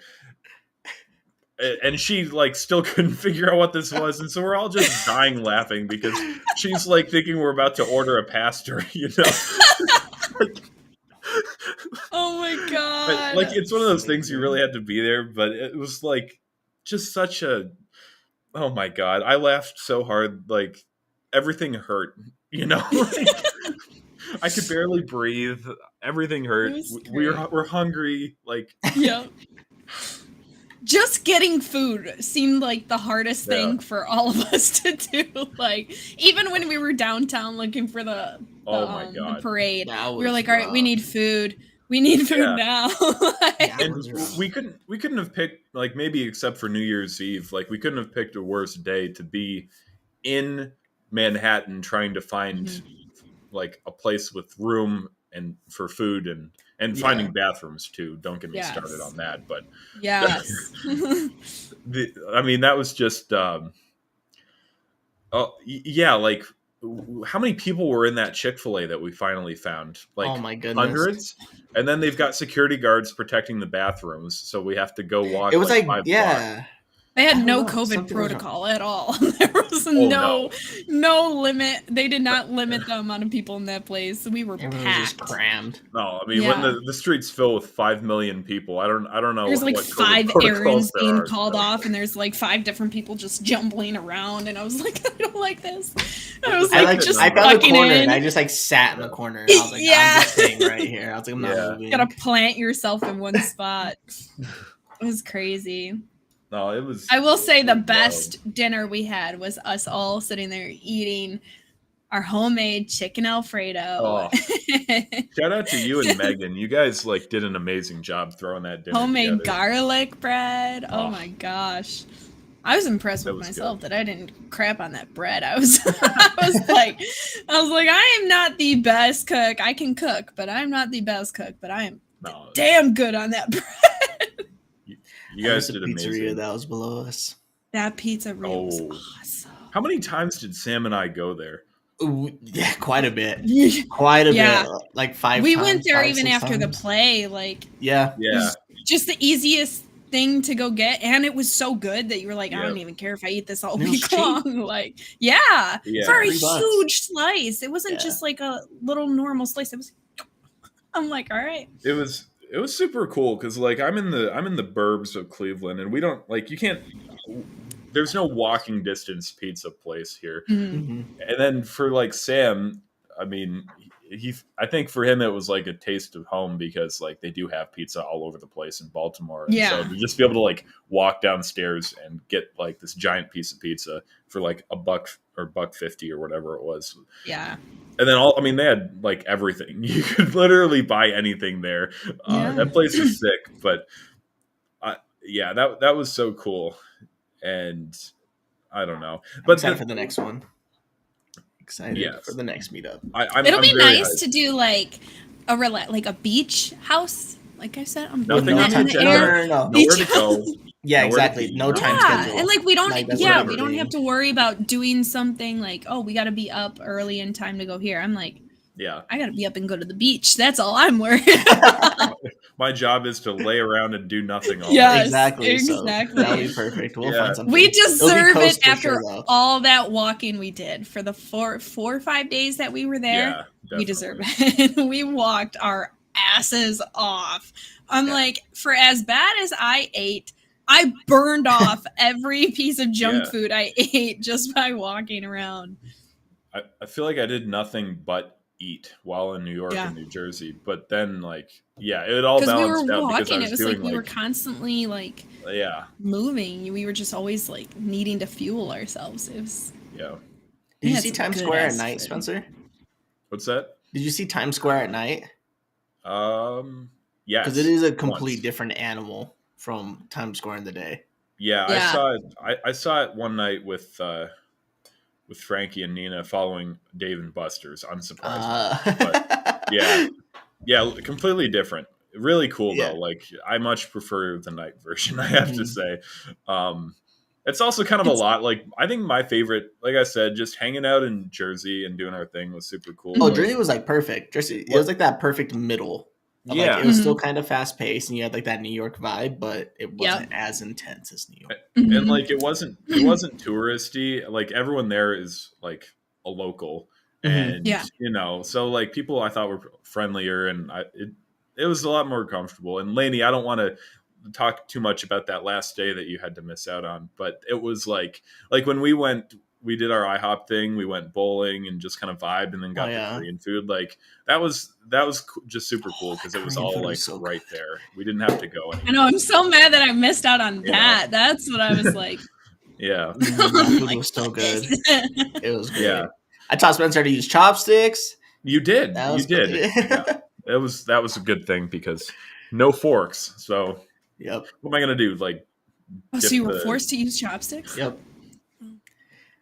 And she like still couldn't figure out what this was, and so we're all just dying laughing because she's like thinking we're about to order a pastor, Oh my god. Like it's one of those things you really had to be there, but it was like just such a, oh my god, I laughed so hard, like everything hurt, like, I could barely breathe, everything hurt. We're hungry, like yeah. Just getting food seemed like the hardest thing for all of us to do. Like, even when we were downtown looking for the parade, we were like, all right, we need food. We need food now. And we couldn't have picked, like, maybe except for New Year's Eve, like we couldn't have picked a worse day to be in Manhattan trying to find like a place with room and for food and finding bathrooms too. Don't get me started on that, but I mean, that was just like how many people were in that Chick-fil-A that we finally found? Like, oh my goodness, hundreds. And then they've got security guards protecting the bathrooms, so we have to go walk. It was like 5 blocks. They had no COVID protocol at all. There was no limit. They did not limit the amount of people in that place. We were packed. Was just crammed. No, I mean when the streets fill with 5 million people, I don't know. There's like 5 errands being called off, and there's like 5 different people just jumbling around, and I was like, I don't like this. I was like, just I found the corner, in. and I just like sat in the corner. And I was like, I'm just staying right here. I was like, I'm not moving. You gotta plant yourself in one spot. It was crazy. No, it was. I will say the best dinner we had was us all sitting there eating our homemade chicken Alfredo. Oh. Shout out to you and Megan. You guys like did an amazing job throwing that dinner homemade together. Garlic bread. Oh my gosh. I was impressed with myself that I didn't crap on that bread. I was like, I am not the best cook. I can cook, but I'm not the best cook, but I am damn good on that bread. You guys did amazing. amazing. That was below us. That pizzeria was awesome. How many times did Sam and I go there? Ooh, yeah, quite a bit. Quite a bit. Like 5 we times. Went there 5, even after times. the play. Like, yeah. Just the easiest thing to go get, and it was so good that you were like, I don't even care if I eat this all week long. Like, for a huge slice. It wasn't just like a little normal slice. It was. I'm like, all right. It was super cool because like I'm in the burbs of Cleveland, and we don't like, you can't. There's no walking distance pizza place here. Mm-hmm. And then for like Sam, I mean, I think for him it was like a taste of home because like they do have pizza all over the place in Baltimore. And so to just be able to like walk downstairs and get like this giant piece of pizza for like $1 or $1.50 or whatever it was. Yeah. And then they had like everything. You could literally buy anything there. That place is sick, but that was so cool. And I don't know, but excited for the next one. Excited for the next meetup. It'll be nice to do like a beach house. Like I said, I'm nothing in the air. No. Nowhere to go. Yeah, exactly. No time schedule. And like we don't have to worry about doing something like, oh, we got to be up early in time to go here. I'm like, I got to be up and go to the beach. That's all I'm worried about. My job is to lay around and do nothing all day. Yes, exactly. So that'll be perfect. We'll find something. We deserve it after all that walking we did for the 4 or 5 days that we were there. Yeah, we deserve it. We walked our asses off. I'm like, for as bad as I ate, I burned off every piece of junk food I ate just by walking around. I feel like I did nothing but eat while in New York and New Jersey, but then it all balanced out because I was doing like we were constantly like moving. We were just always like needing to fuel ourselves. It was Did you see Times Square at night, Spencer? What's that? Did you see Times Square at night? Yes, because it is a complete different animal from Times Square in the day. Yeah. I saw it. I saw it one night with Frankie and Nina following Dave and Buster's, unsurprisingly. But completely different. really cool Yeah. though. Like I much prefer the night version, I have to say. It's also kind of a lot. Like I think my favorite, like I said, just hanging out in Jersey and doing our thing was super cool. Oh, Like, Jersey was like perfect. Jersey, it was like that perfect middle. Yeah. Like, it was still kind of fast paced, and you had like that New York vibe, but it wasn't as intense as New York. and like it wasn't touristy. Like everyone there is like a local, and you know, so like people I thought were friendlier, and it was a lot more comfortable. And Lainie, I don't want to talk too much about that last day that you had to miss out on, but it was like when we did our IHOP thing, we went bowling and just kind of vibed, and then got the Korean food. Like that was just super cool because it was all like right there. We didn't have to go anywhere. I know. I'm so mad that I missed out on that. That's what I was like. Yeah, that food was so good. It was great. Yeah, I taught Spencer to use chopsticks. You did. You did. Yeah. That was a good thing because no forks. So yep. What am I gonna do? Like, so you were forced to use chopsticks? Yep.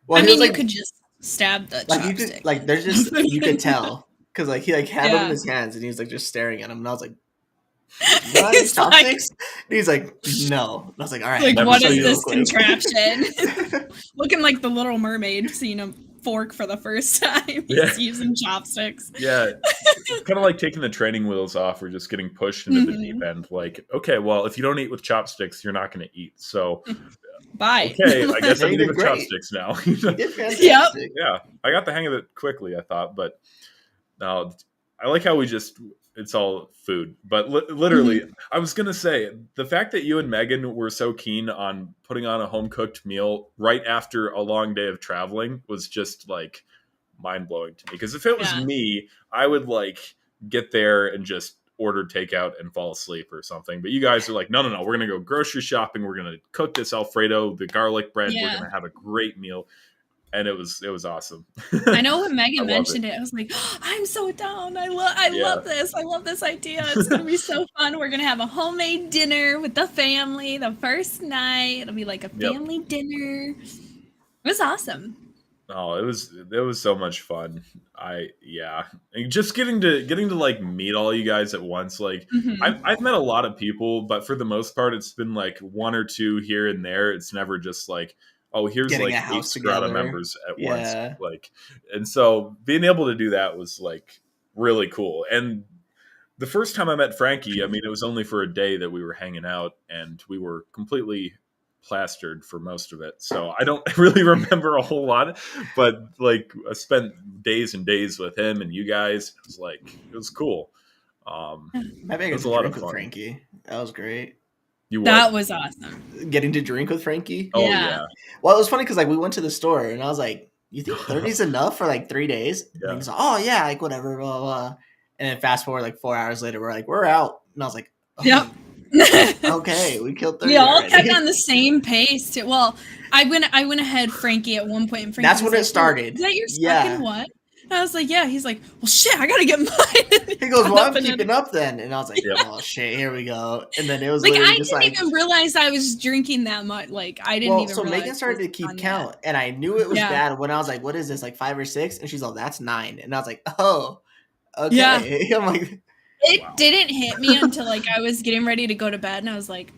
Well, I mean, you could just stab the like chopstick. you could, like there's just you could tell because like he like had them in his hands and he was like just staring at him, and I was like, "You want these chopsticks?" And he's like, "No." And I was like, "All right." Like, what is this contraption? Looking like the Little Mermaid, seeing a fork for the first time. He's using chopsticks. Yeah, it's kind of like taking the training wheels off or just getting pushed into the deep end. Like, okay, well, if you don't eat with chopsticks, you're not going to eat. So, bye. Okay, I guess I'm eating with chopsticks now. Yep. Yeah, I got the hang of it quickly, I thought. But no, I like how it's all food. But literally, I was going to say, the fact that you and Megan were so keen on putting on a home-cooked meal right after a long day of traveling was just, like, mind-blowing to me. Because if it was me, I would, like, get there and just order takeout and fall asleep or something. But you guys are like, no, we're going to go grocery shopping. We're going to cook this Alfredo, the garlic bread. We're going to have a great meal. And it was awesome. I know when Megan mentioned it, I was like, oh, I'm so down. I love this. I love this idea. It's going to be so fun. We're going to have a homemade dinner with the family the first night. It'll be like a family dinner. It was awesome. Oh, it was so much fun. And just getting to like meet all you guys at once. Like I've met a lot of people, but for the most part, it's been like one or two here and there. It's never just like, oh, here's getting like 8 SKIRATA members at once. Like, and so being able to do that was like really cool. And the first time I met Frankie, I mean, it was only for a day that we were hanging out, and we were completely plastered for most of it. So I don't really remember a whole lot, but like I spent days and days with him and you guys. It was cool. Maybe I got to drink with Frankie. That was great. That was awesome. Getting to drink with Frankie. Oh yeah. Well, it was funny because like we went to the store and I was like, "You think 30 is enough for like 3 days?" And he was like, "Oh yeah, like whatever, blah blah." And then fast forward like 4 hours later, we're out, and I was like, oh, "Yep, okay, we killed 30." We all kept on the same pace too. Well, I went ahead, Frankie, at one point. And Frankie that's when it started. Is that your second what? And I was like, yeah. He's like, well, shit, I gotta get mine. He goes, well, I'm keeping up then. And I was like, oh shit, here we go. And then it was like, I just didn't even realize I was drinking that much. Like, I didn't even. So realize Megan started to keep count, and I knew it was bad when I was like, what is this, like 5 or 6? And she's like, that's 9. And I was like, oh, okay. Yeah. I'm like, it didn't hit me until like I was getting ready to go to bed, and I was like,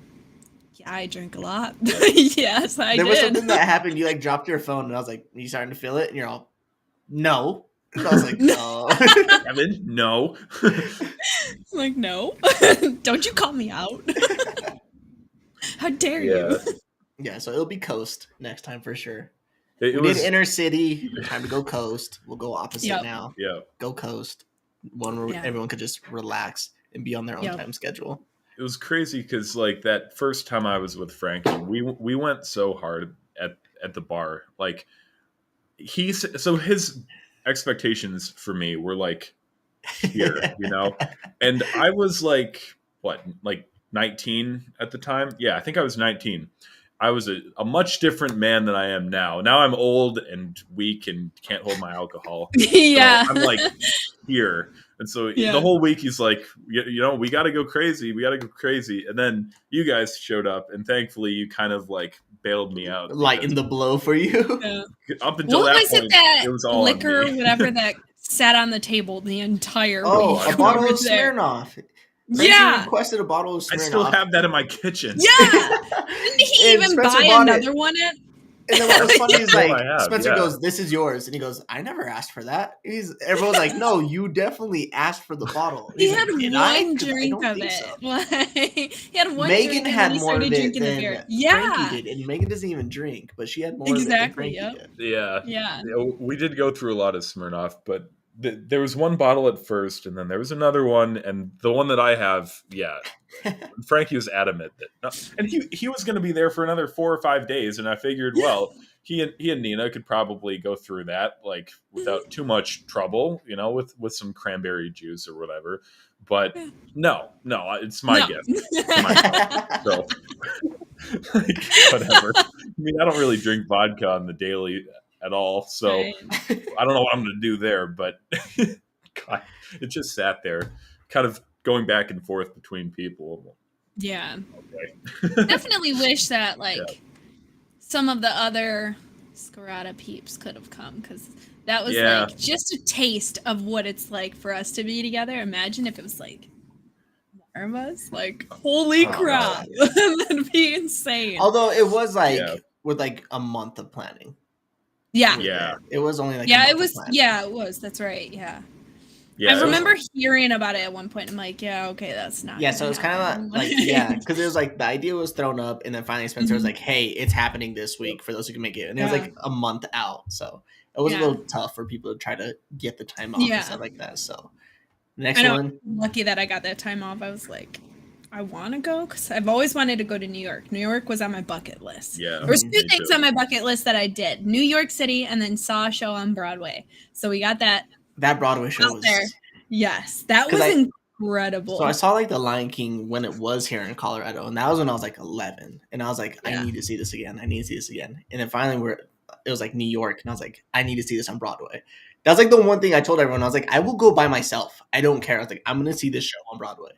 yeah, I drink a lot. Yes, I did. There was something that happened. You like dropped your phone, and I was like, are you starting to feel it? And you're all, no. And I was like, no. Tevin, no. Like, no. Don't you call me out. How dare you? Yeah, so it'll be coast next time for sure. We did inner city. Time to go coast. We'll go opposite now. Yeah. Go coast. One where everyone could just relax and be on their own time schedule. It was crazy because like that first time I was with Frankie, we went so hard at the bar. Like his expectations for me were like here, you know? And I was like, what, like 19 at the time? Yeah, I think I was 19. I was a much different man than I am now. Now I'm old and weak and can't hold my alcohol. Yeah. So I'm like here. And so the whole week he's like, you know, we got to go crazy. We got to go crazy. And then you guys showed up, and thankfully you kind of like bailed me out. Lightened the blow for you. Yeah. Up until that point, it was all liquor or whatever that sat on the table the entire week. A bottle of Smirnoff. Yeah. requested a bottle of I Smirnoff. still have that in my kitchen. Yeah. Didn't he And even Spencer buy bought it. another one? And then what was funny is That's all like I have, Spencer yeah. goes, "This is yours," and he goes, "I never asked for that." Everyone's like, "No, you definitely asked for the bottle." And He he's had like, "Did I? one 'Cause I drink don't of think it. so." Like, he had one Megan drink and had then he more of started it drinking the beer. than Yeah. Frankie did, and Megan doesn't even drink, but she had more Exactly, of it than yep. Frankie did. Yeah. Yeah. We did go through a lot of Smirnoff, but there was one bottle at first, and then there was another one, and the one that I have, yeah. Frankie was adamant that, no, and he was going to be there for another 4 or 5 days, and I figured, well, he and Nina could probably go through that like without too much trouble, you know, with some cranberry juice or whatever. But no, it's my gift. To myself. So like, whatever. I mean, I don't really drink vodka on the daily at all, so Right. I don't know what I'm going to do there. But God, it just sat there, kind of going back and forth between people. Yeah. Okay. Definitely wish that some of the other SKIRATA peeps could have come, because that was like just a taste of what it's like for us to be together. Imagine if it was like more of us. Like, holy crap. That'd be insane. Although it was like with like a month of planning. Yeah. It was only like it was. Yeah, it was. That's right. Yeah. Yeah, I remember hearing about it at one point. I'm like, yeah, okay, that's not. Yeah, so it's kind of like because it was like the idea was thrown up, and then finally Spencer was like, "Hey, it's happening this week for those who can make it," and it was like a month out, so it was a little tough for people to try to get the time off and stuff like that. So next one, I'm lucky that I got that time off. I was like, I want to go because I've always wanted to go to New York. New York was on my bucket list. Yeah, there was 2 things on my bucket list that I did: New York City, and then saw a show on Broadway. So we got that. That Broadway show was there. Yes, that was incredible. So I saw like The Lion King when it was here in Colorado, and that was when I was like 11, and I was like, I need to see this again. And then finally it was like New York, and I was like, I need to see this on Broadway. That's like the one thing I told everyone. I was like, I will go by myself. I don't care. I was like, I'm gonna see this show on Broadway.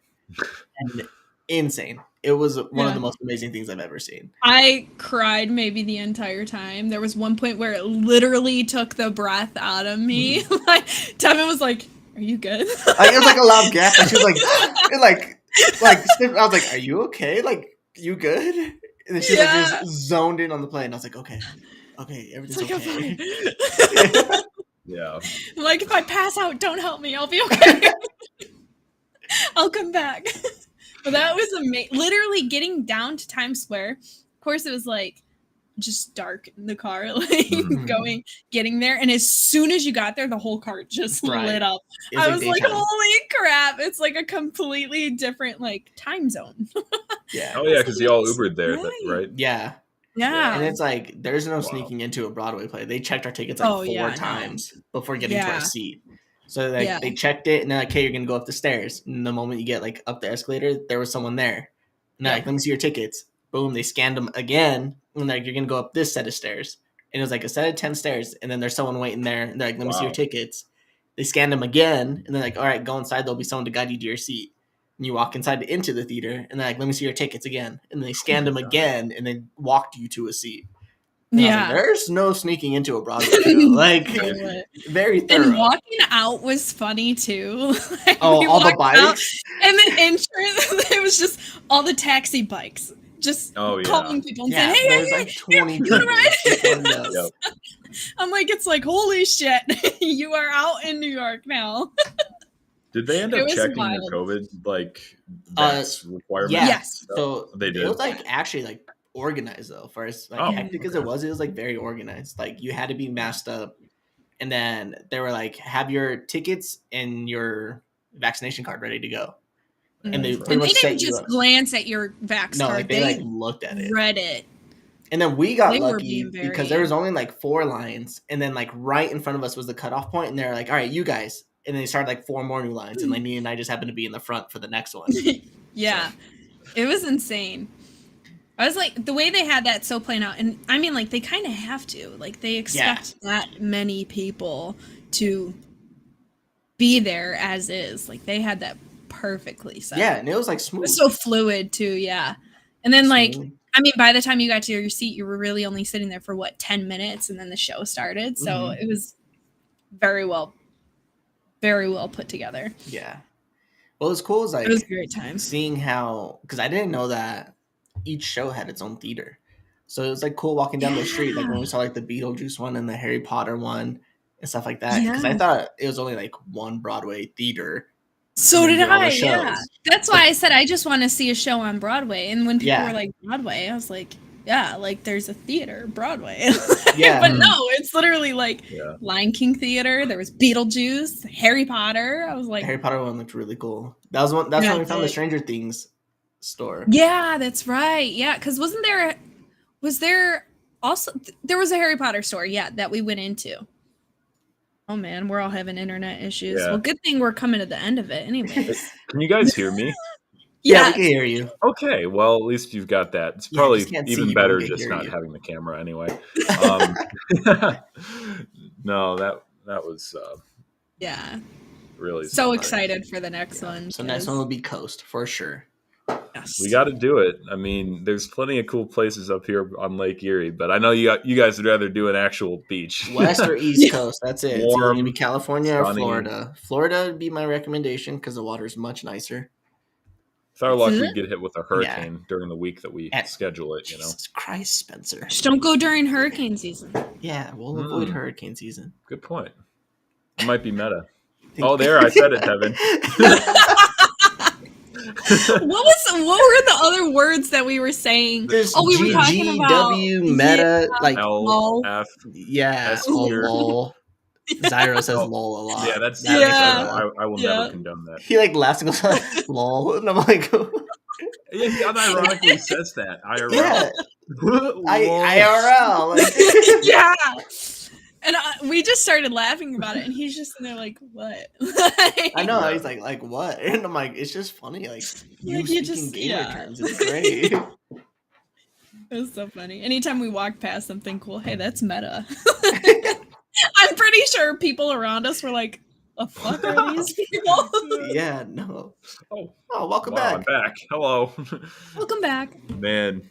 And insane. It was one of the most amazing things I've ever seen. I cried maybe the entire time. There was one point where it literally took the breath out of me. Like, Tevin was like, "Are you good?" It was like a loud gasp, and she was like, I was like, "Are you okay? Like, you good?" And then she like just zoned in on the plane. I was like, "Okay, everything's okay." Yeah. I'm like, if I pass out, don't help me. I'll be okay. I'll come back. But that was amazing. Literally getting down to Times Square. Of course, it was like just dark in the car, like getting there. And as soon as you got there, the whole car just lit up. I was like, holy crap. It's like a completely different like time zone. Yeah. Oh yeah, because you all Ubered there, right? Yeah. Yeah. And it's like there's no sneaking into a Broadway play. They checked our tickets like 4 times before getting to our seat. So like they checked it, and they're like, "Hey, you're gonna go up the stairs." And the moment you get like up the escalator, there was someone there. And they're like, "Let me see your tickets." Boom, they scanned them again, and they're like, "You're gonna go up this set of stairs." And it was like a set of 10 stairs, and then there's someone waiting there, and they're like, "Let me see your tickets." They scanned them again, and they're like, "All right, go inside. There'll be someone to guide you to your seat." And you walk inside into the theater, and they're like, "Let me see your tickets again." And they scanned them again, and then walked you to a seat. And like, there's no sneaking into a Broadway show. Like, very thorough. And walking out was funny too. Like, all the bikes. And the entrance, it was just all the taxi bikes. Just calling people and saying, "Hey, like 20 people. I'm like, it's like, holy shit, you are out in New York now. Did they end up checking the COVID requirements? Yes. So they did. It was like actually like organized though. For as like hectic as it was like very organized. Like you had to be masked up, and then they were like, have your tickets and your vaccination card ready to go. And they pretty much didn't just glance at your vax card. Like, they like looked at it, read it. And then we got lucky because there was only like 4 lines, and then like right in front of us was the cutoff point, and they're like, "All right, you guys." And then they started like 4 more new lines, and Lainie and I just happened to be in the front for the next one. It was insane. I was like, the way they had that so planned out, and I mean, like they kind of have to, like they expect that many people to be there as is. Like they had that perfectly set. Yeah, and it was like smooth. It was so fluid too, And then like, I mean, by the time you got to your seat, you were really only sitting there for 10 minutes, and then the show started. So it was very well put together. Yeah. What was cool is like It was a great time. seeing how, because I didn't know that each show had its own theater. So it was like cool walking down the street, like when we saw like the Beetlejuice one and the Harry Potter one and stuff like that. Because I Yeah. thought it was only like one Broadway theater. So and then did did all the I. Yeah. shows. That's why I said I just want to see a show on Broadway. And when people Yeah. were like Broadway, I was like, yeah, like there's a theater, Broadway. Yeah. But no, it's literally like Yeah. Lion King theater. There was Beetlejuice, Harry Potter. I was The like, Harry Potter one looked really cool. That was one. That's Yeah, when we it found the did. Stranger Things store. yeah, that's right. Yeah, because was there also there was a Harry Potter store? Yeah, that we went into. Oh man, we're all having internet issues. Yeah. Well, good thing we're coming to the end of it, anyways. Can you guys hear me? Yeah, Yeah, we can hear you. Okay, well, at least you've got that. It's Yeah, probably just can't see even you, but better we can just hear not you. having the camera anyway. No, that was yeah. really So something. excited for the next one. So next 'cause- one will be Coast for sure. yes. We got to do it. I mean, there's plenty of cool places up here on Lake Erie, but I know you guys would rather do an actual beach. West or East Coast. That's it. It's either Warm, gonna be California or sunny. Florida. Florida would be my recommendation because the water is much nicer. It's our luck Is we it? get hit with a hurricane during the week that we At- schedule it. You know, Jesus Christ, Spencer. Just don't go during hurricane season. Yeah, we'll avoid Mm. hurricane season. good point. It might be meta. Oh, there, I said it, Tevin. What were the other words that we were saying? There's Oh, we were talking about GGW meta, like L F. yeah, S oh, tier. lol. Zyro says Oh, lol a lot. Yeah, that's Yeah. I will Yeah. never condone that. He like laughs and goes lol, and I'm like, Yeah, he unironically says that. IRL. yeah, Lol. IRL. Like, Yeah. And we just started laughing about it, and he's just in there like, "What?" I know. Yeah. He's like what? And I'm like, it's just funny. Like you Like, speaking you just- gamer yeah. terms. It's great. It was so funny. Anytime we walked past something cool, hey, that's meta. I'm pretty sure people around us were like, "The fuck are these people?" Yeah, no. Oh, Oh, welcome wow, I'm back, back. Hello. Welcome back. Man.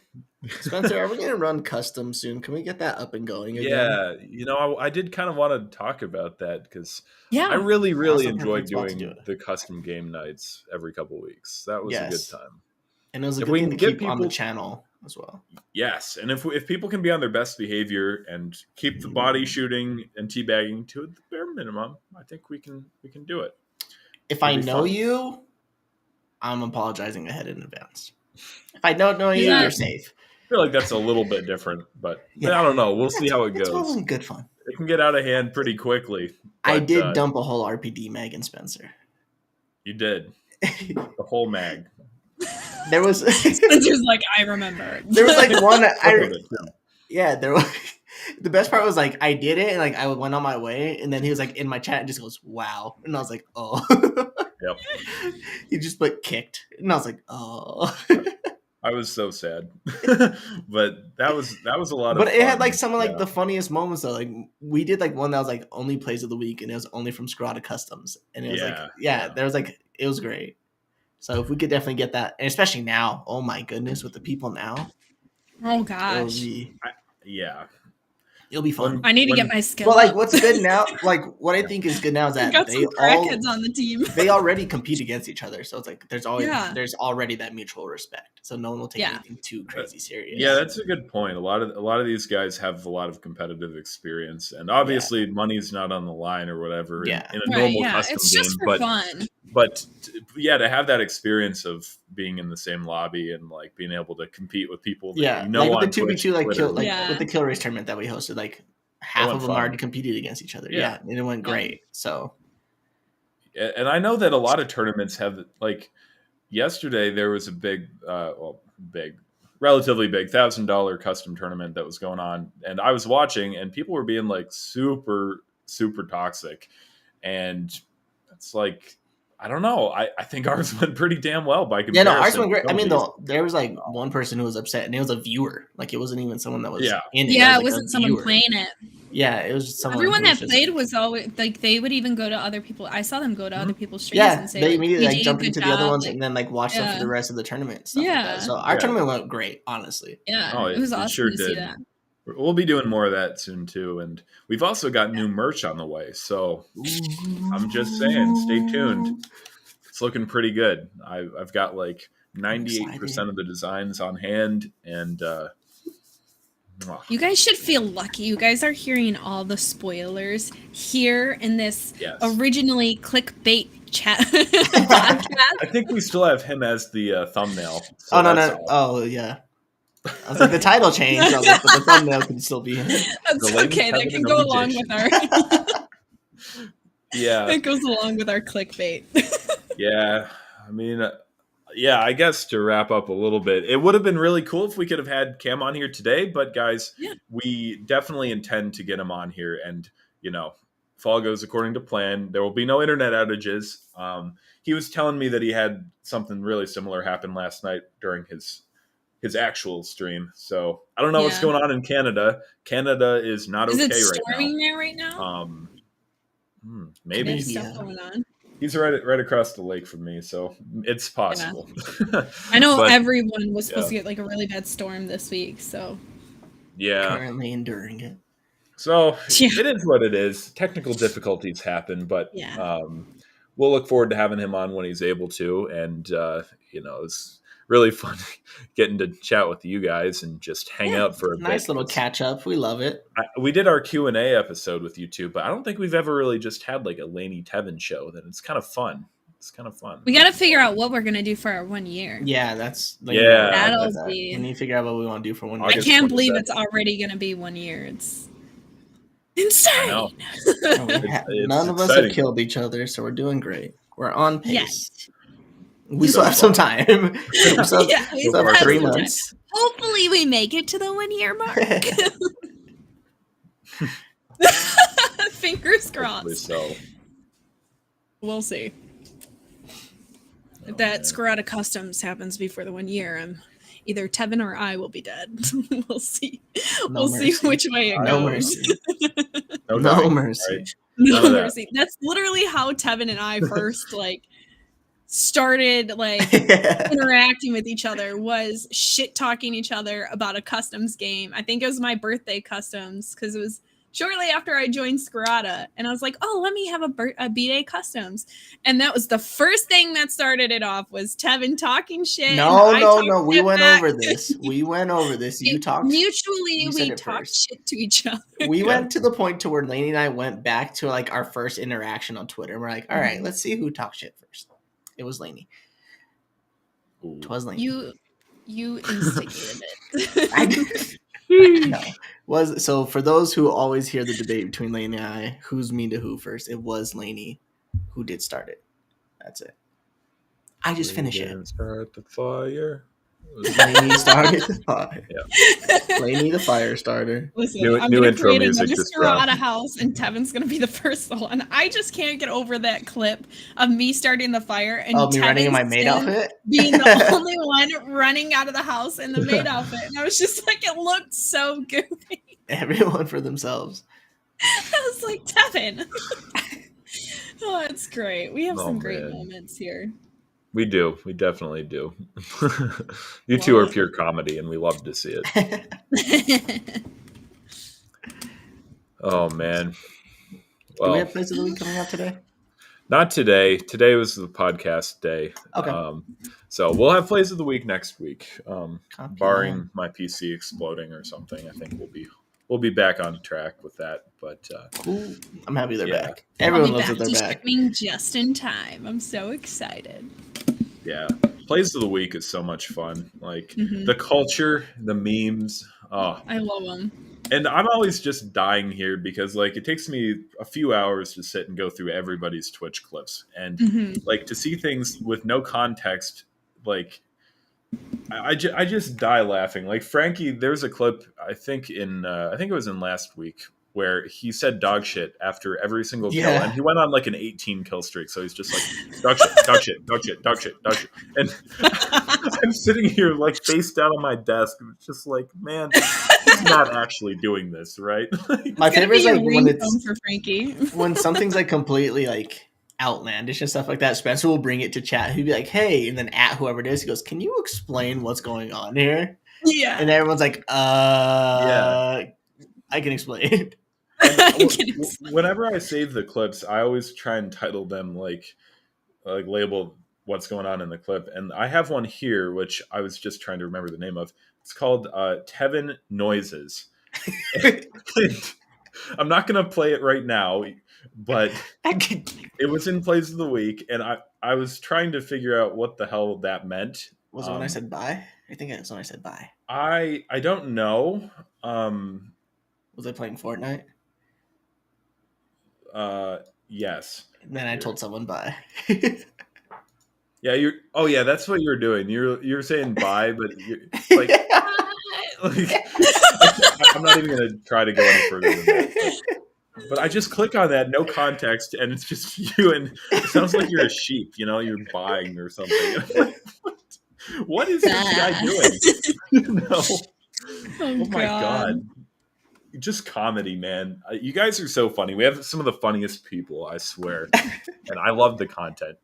Spencer. Are we gonna run custom soon? Can we get that up and going again? Yeah, you know, I did kind of want to talk about that because Yeah. I really also have enjoy good spot to doing do it. the custom game nights every couple weeks. That was Yes. a good time. And it was a If good we thing can to get keep on the people- channel as well. Yes, and if people can be on their best behavior and keep the body shooting and teabagging to the bare minimum, I think we can do it. If I It'll be know fun. you, I'm apologizing ahead in advance. If I don't know you, Yeah. you're safe. I feel like that's a little bit different, but Yeah. I don't know. We'll see how it It's goes. probably good fun. It can get out of hand pretty quickly. I but, did dump a whole RPD mag in Spencer. You did the whole mag. There was Spencer's like, I remember. there was like one Some I of it, too. yeah, there was the best part was like I did it and like I went on my way and then he was like in my chat and just goes wow and I was like oh Yep. he just put kicked and I was like oh I was so sad, but that was a lot of. but it had fun. like some of like Yeah. the funniest moments though. Like we did like one that was like only plays of the week and it was only from SKIRATA Customs and it was like Yeah. there was like it was great. So if we could definitely get that, and especially now, oh my goodness, with the people now, Oh it'll gosh. be Yeah. fun. I need to When- get my skill. Well, like up. what's good now, like what I think is good now is We that got they some all crackheads on the team. they already compete against each other. So it's like there's already that mutual respect. So no one will take Yeah. anything too crazy serious. Yeah, that's a good point. A lot of these guys have a lot of competitive experience, and obviously money's not on the line or whatever Yeah. in a Right, normal yeah. custom It's game. just for But fun. yeah, to have that experience of being in the same lobby and like being able to compete with people that yeah. you know Like on with the 2v2 Twitch, like Twitter. kill like Yeah. with the kill race tournament that we hosted, like half went of them fun. already competed against each other. Yeah. Yeah, and it went Yeah. great. So And I know that a lot of tournaments have like yesterday there was a relatively big $1,000 custom tournament that was going on, and I was watching, and people were being like super toxic, and it's like I don't know. I think ours went pretty damn well by yeah, comparison. no, ours went great. I mean, Nobody's- though there was like one person who was upset, and it was a viewer. Like it wasn't even someone that was Yeah. in it. Yeah, was, it like, a wasn't someone viewer. playing it. Yeah, it was just someone. Everyone who that was just- played was always like they would even go to other people. I saw them go to other people's streams Yeah, and say they like, immediately "You like did a jumped good into the other job," ones like, and then like watched them for yeah. the rest of the tournament. And stuff like Yeah. that. So our Yeah. tournament went great, honestly. yeah, Oh, it was it awesome sure to see did. that. We'll be doing more of that soon too, and we've also got new merch on the way. So I'm just saying, stay tuned. it's looking pretty good. I've got like 98% excited. of the designs on hand, and You guys should feel lucky. You guys are hearing all the spoilers here in this yes. originally clickbait chat podcast. I think we still have him as the thumbnail. So no. Oh, yeah. I was like, the title changed, but the thumbnail can still be him. That's okay. That can go along with our... Yeah. It goes along with our clickbait. Yeah. I mean... yeah, I guess to wrap up a little bit, it would have been really cool if we could have had Cam on here today. But guys, we definitely intend to get him on here. And, if all goes according to plan, there will be no internet outages. He was telling me that he had something really similar happen last night during his actual stream. So I don't know what's going on in Canada. Canada is not okay right now. Is it storming there right now? Maybe. There's stuff going on. He's right across the lake from me, so it's possible. Yeah. I know everyone was supposed to get like a really bad storm this week, so currently enduring it. So it is what it is. Technical difficulties happen, but we'll look forward to having him on when he's able to. And it's really fun getting to chat with you guys and just hang out for a bit. Nice little catch up. We love it. We did our Q&A episode with you too, but I don't think we've ever really just had like a Lainie Tevin show. That it's kind of fun. It's kind of fun. We got to figure out what we're going to do for our 1 year. Yeah, that's that'll be. We need to figure out what we want to do for 1 year. I can't believe it's already going to be 1 year. It's insane. None of us have killed each other, so we're doing great. We're on pace. Yes. We still have some time. we still have 3 months. Time. Hopefully we make it to the 1 year mark. Fingers crossed. So. We'll see. If that SKIRATA Customs happens before the 1 year, either Tevin or I will be dead. We'll see. We'll see which way it goes. Mercy. No mercy. Right? No mercy. That's literally how Tevin and I first started interacting with each other, was shit talking each other about a customs game. I think it was my birthday customs, because it was shortly after I joined SKIRATA, and I was like, oh, let me have a B-Day customs. And that was the first thing that started it off, was Tevin talking shit. No. We went over this. You talked. Mutually, we talked shit to each other. We went to the point to where Lainie and I went back to our first interaction on Twitter. And we're like, all right, let's see who talks shit first. It was Lainie. It was Lainie. You instigated it. I did. No. So for those who always hear the debate between Lainie and I, who's mean to who first, it was Lainie who did start it. That's it. I just finished it. Start the fire. Lainie started the fire. Yeah. Lainie the fire starter. Listen, I'm going to create another SKIRATA house, and Tevin's going to be the first one. I just can't get over that clip of me starting the fire and me running in my maid outfit, being the only one running out of the house in the maid outfit. And I was just like, it looked so goofy. Everyone for themselves. I was like, Tevin. Oh, it's great. We have some great moments here. We do. We definitely do. You two are pure comedy, and we love to see it. Oh, man. Well, do we have plays of the week coming out today? Not today. Today was the podcast day. Okay. So we'll have plays of the week next week. Barring my PC exploding or something, I think we'll be back on track with that. But cool. I'm happy they're back. Everyone loves that they're back. Just in time. I'm so excited. Yeah, plays of the week is so much fun. The culture, the memes. Oh, I love them. And I'm always just dying here because it takes me a few hours to sit and go through everybody's Twitch clips, and to see things with no context. I just die laughing. Frankie, there's a clip I think it was in last week, where he said dog shit after every single kill, and he went on an 18 kill streak. So he's just dog shit, dog shit, dog shit, dog shit, dog shit. And I'm sitting here face down on my desk, and it's just man, he's not actually doing this, right? My favorite is when it's for Frankie. When something's completely outlandish and stuff like that. Spencer will bring it to chat. He'd be like, "Hey," and then at whoever it is, he goes, "Can you explain what's going on here?" Yeah, and everyone's like, I can explain." Whenever I save the clips, I always try and title them label what's going on in the clip. And I have one here, which I was just trying to remember the name of. It's called Tevin Noises. I'm not going to play it right now, but it was in Plays of the Week, and I was trying to figure out what the hell that meant. Was it when I said bye? I think it's when I said bye. I don't know. Was I playing Fortnite? Yes. And then I told someone bye. Yeah, you're. Oh, yeah, that's what you're doing. You're saying bye, but you're like, I'm not even gonna try to go any further than that. But I just click on that, no context, and it's just you, and it sounds like you're a sheep. You know, you're buying or something. What is this guy doing? No. Oh my god. Just comedy, man. You guys are so funny. We have some of the funniest people, I swear. And I love the content.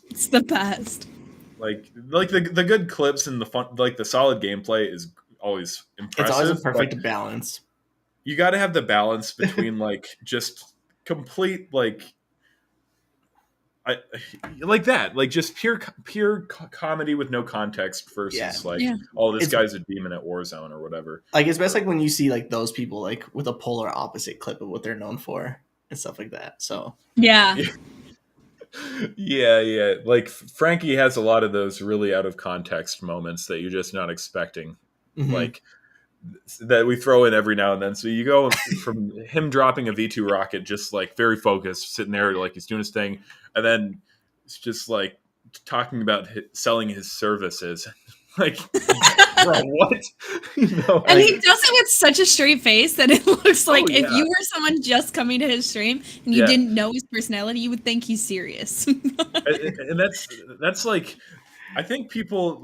It's the best. Like the good clips and the fun, like the solid gameplay is always impressive. It's always a perfect balance. You got to have the balance between like just complete like that, like just pure comedy with no context versus oh, this guy's a demon at Warzone or whatever. Like it's best like when you see like those people like with a polar opposite clip of what they're known for and stuff like that. So yeah. Like Frankie has a lot of those really out of context moments that you're just not expecting, like that we throw in every now and then. So you go from him dropping a V2 rocket, just like very focused, sitting there like he's doing his thing, and then it's just like talking about selling his services. Like, bro, what? And he does it with such a straight face that it looks like if you were someone just coming to his stream and you didn't know his personality, you would think he's serious. And that's like, I think people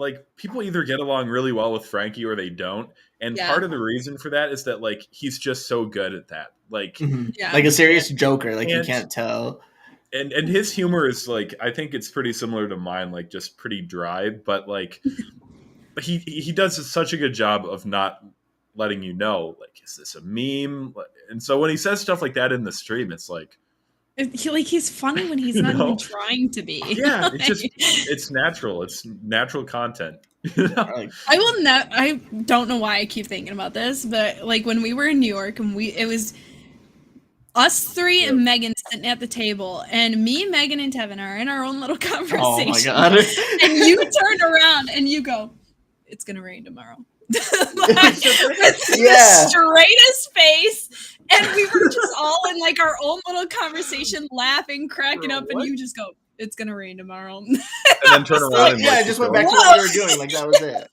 either get along really well with Frankie or they don't. And part of the reason for that is that like he's just so good at that. Like, like a serious joker, like you can't tell. And his humor is like, I think it's pretty similar to mine, like just pretty dry, but like he does such a good job of not letting you know, like, is this a meme? And so when he says stuff like that in the stream, it's like he's funny when he's not even trying to be. Yeah, it's natural. It's natural content. I don't know why I keep thinking about this, but like when we were in New York and it was us three and Megan sitting at the table, and me, Megan, and Tevin are in our own little conversation. Oh my god! And you turn around and you go, "It's gonna rain tomorrow." Like, with the straightest face, and we were just all in like our own little conversation, laughing, cracking up, and you just go, "It's gonna rain tomorrow." And then turn around. And I just went back to what we were doing. Like that was it.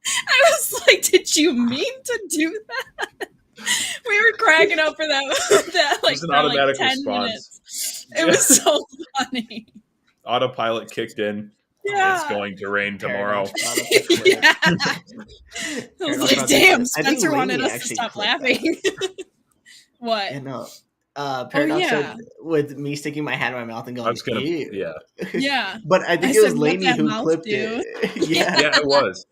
I was like, "Did you mean to do that?" We were cracking up for that like, an automatic 10 response. minutes. It was so funny. Autopilot kicked in. Yeah. It's going to rain tomorrow. Yeah. I was like, damn, Spencer wanted us to stop laughing. What? And Paradox said with me sticking my hand in my mouth and going, ew. Yeah. But I think it was Lainie who clipped it. Yeah, it was.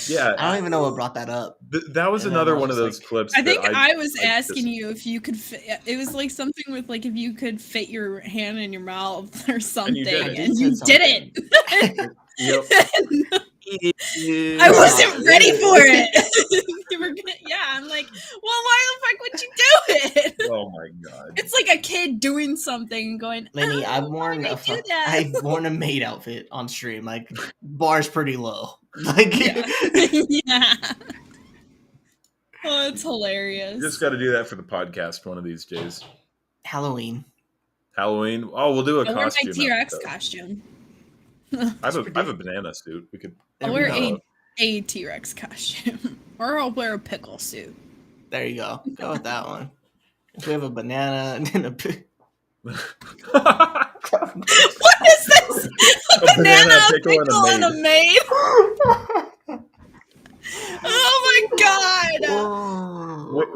Yeah, I don't even know what brought that up. That was another one of those clips. I think I was asking you if you could fit, it was like something with like if you could fit your hand in your mouth or something, and you didn't. Yep. I wasn't ready for it. You were I'm like, well, why the fuck would you do it? Oh my god! It's like a kid doing something and going, Lainie, I've worn a maid outfit on stream. Like, bar's pretty low. Like, yeah. Oh, it's hilarious. You just got to do that for the podcast one of these days. Halloween. Oh, we'll do a costume. I'll wear my T-Rex costume. I have a banana suit. We could. I'll wear a T-Rex costume, or I'll wear a pickle suit. There you go. Go with that one. If we have a banana and then What is this? A banana, a pickle, and a maid. Oh my god!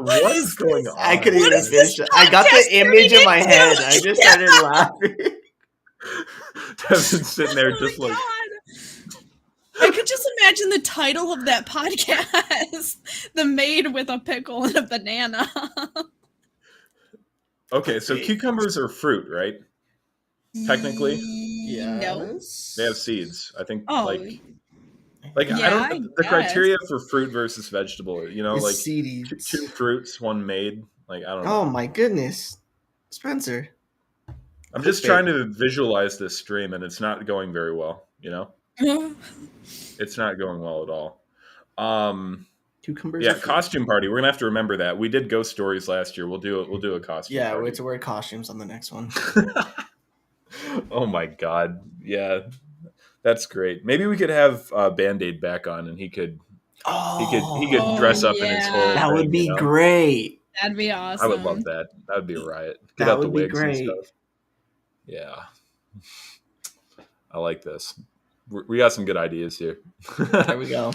What is going on? I couldn't even finish it. I got the image in my head. I just started laughing. Tevin's sitting there just like. I could just imagine the title of that podcast: "The Maid with a Pickle and a Banana." Okay, so cucumbers are fruit, right? Technically, No. they have seeds. I think Oh. like I Yeah, don't I the guess. criteria for fruit versus vegetable. You know, It's like seeds. two fruits, one made. Like I don't Oh know. my goodness, Spencer. I'm just trying to visualize this stream, and it's not going very well. You know, it's not going well at all. Cucumbers. Yeah, costume party. We're gonna have to remember that. We did ghost stories last year. We'll do a costume. Yeah, party. we have to wear costumes on the next one. Oh my god. Yeah. That's great. Maybe we could have Band-Aid back on and he could dress up in his whole That thing, would be you know? great. That'd be awesome. I would love that. That would be a riot. Get That out the would be wigs and great. stuff. Yeah. I like this. We got some good ideas here. There we go.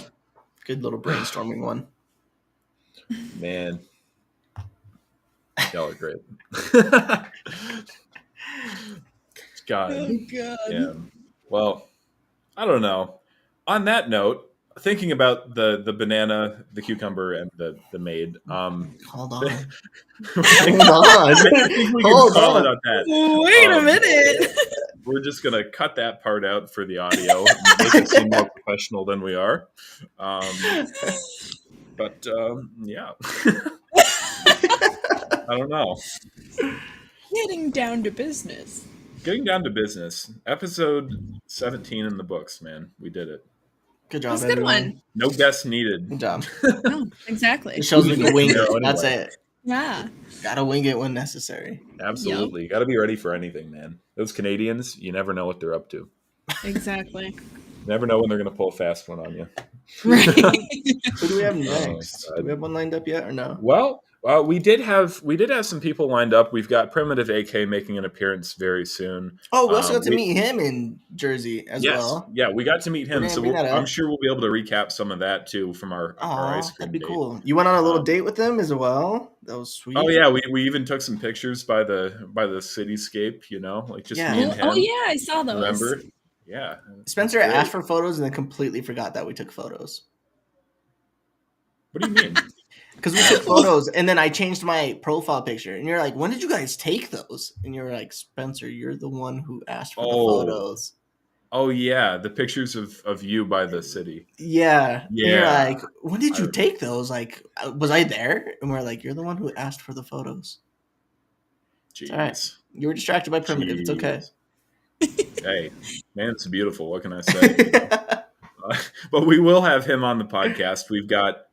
Good little brainstorming one. Man. Y'all are great. God. Oh, God. Yeah. Well, I don't know. On that note, thinking about the banana, the cucumber, and the maid. Hold on. Hold on. I think we can call it on that. Wait a minute. We're just gonna cut that part out for the audio and make it seem more professional than we are. But yeah. I don't know. Getting down to business. Getting down to business. Episode 17 in the books, man. We did it. Good job, That's a good everyone. one. No guests needed. Good job. No, exactly. It shows we can wing No, it. That's anyway. it. Yeah. Gotta wing it when necessary. Absolutely. You got to be ready for anything, man. Those Canadians, you never know what they're up to. Exactly. Never know when they're going to pull a fast one on you. Right. Who do we have next? God. Do we have one lined up yet or no? Well, we did have some people lined up. We've got Primitive AK making an appearance very soon. Oh, we also got to meet him in Jersey as yes, well. yeah, we got to meet him. We're gonna So bring that up. I'm sure we'll be able to recap some of that too from our ice cream that'd be date. cool. You went on a little date with them as well. That was sweet. Oh yeah, we even took some pictures by the cityscape. You know, like just me and him. Oh yeah, I saw those. Remember? Yeah. Spencer asked for photos and then completely forgot that we took photos. What do you mean? Because we took photos and then I changed my profile picture. And you're like, when did you guys take those? And you're like, Spencer, you're the one who asked for the photos. Oh, yeah. The pictures of you by the city. Yeah. Yeah. And you're like, when did you take those? Like, was I there? And we're like, you're the one who asked for the photos. Jeez. All right. You were distracted by Primitive. It's okay. Hey, man, it's beautiful. What can I say? But we will have him on the podcast. We've got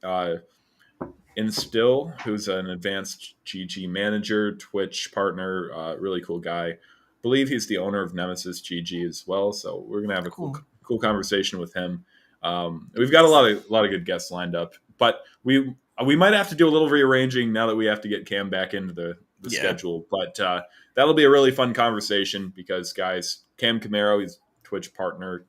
Instill, who's an advanced GG manager, Twitch partner, really cool guy. I believe he's the owner of Nemesis GG as well. So we're gonna have a cool conversation with him. We've got a lot of good guests lined up, but we might have to do a little rearranging now that we have to get Cam back into the schedule. But that'll be a really fun conversation because, guys, CamCamaro, he's Twitch partner,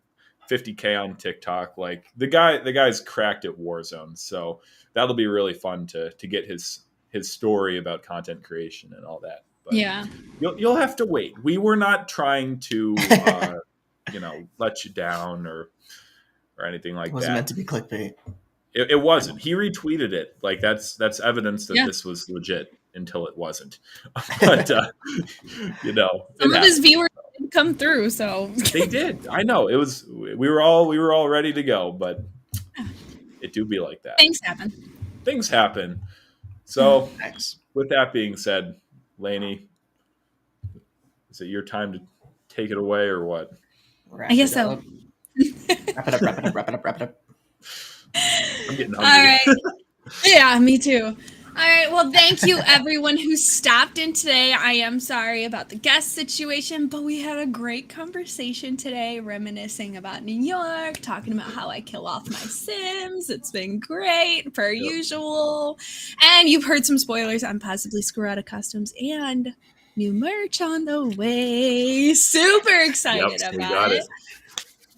50K on TikTok. Like the guy's cracked at Warzone. So that'll be really fun to get his story about content creation and all that. But yeah, you'll have to wait. We were not trying to let you down or anything like that. It wasn't meant to be clickbait. It wasn't. He retweeted it. Like that's evidence that this was legit until it wasn't. But some of his viewers did come through, so they did. I know. It was. We were all ready to go, but it do be like that. Things happen. So, with that being said, Lainie, is it your time to take it away or what? I guess so. Wrap it up. I'm getting hungry. All right. Yeah, me too. All right. Well, thank you everyone who stopped in today. I am sorry about the guest situation, but we had a great conversation today, reminiscing about New York, talking about how I kill off my Sims. It's been great, per usual. And you've heard some spoilers on possibly SKIRATA costumes and new merch on the way. Super excited about it.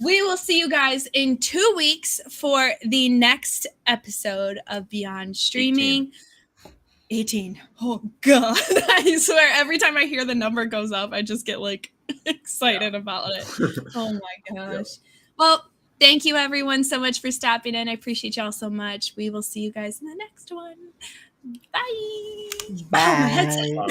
We will see you guys in 2 weeks for the next episode of Beyond Streaming. 18. Oh, God. I swear, every time I hear the number goes up, I just get, like, excited about it. Oh, my gosh. Well, thank you, everyone, so much for stopping in. I appreciate y'all so much. We will see you guys in the next one. Bye. Bye. Bye.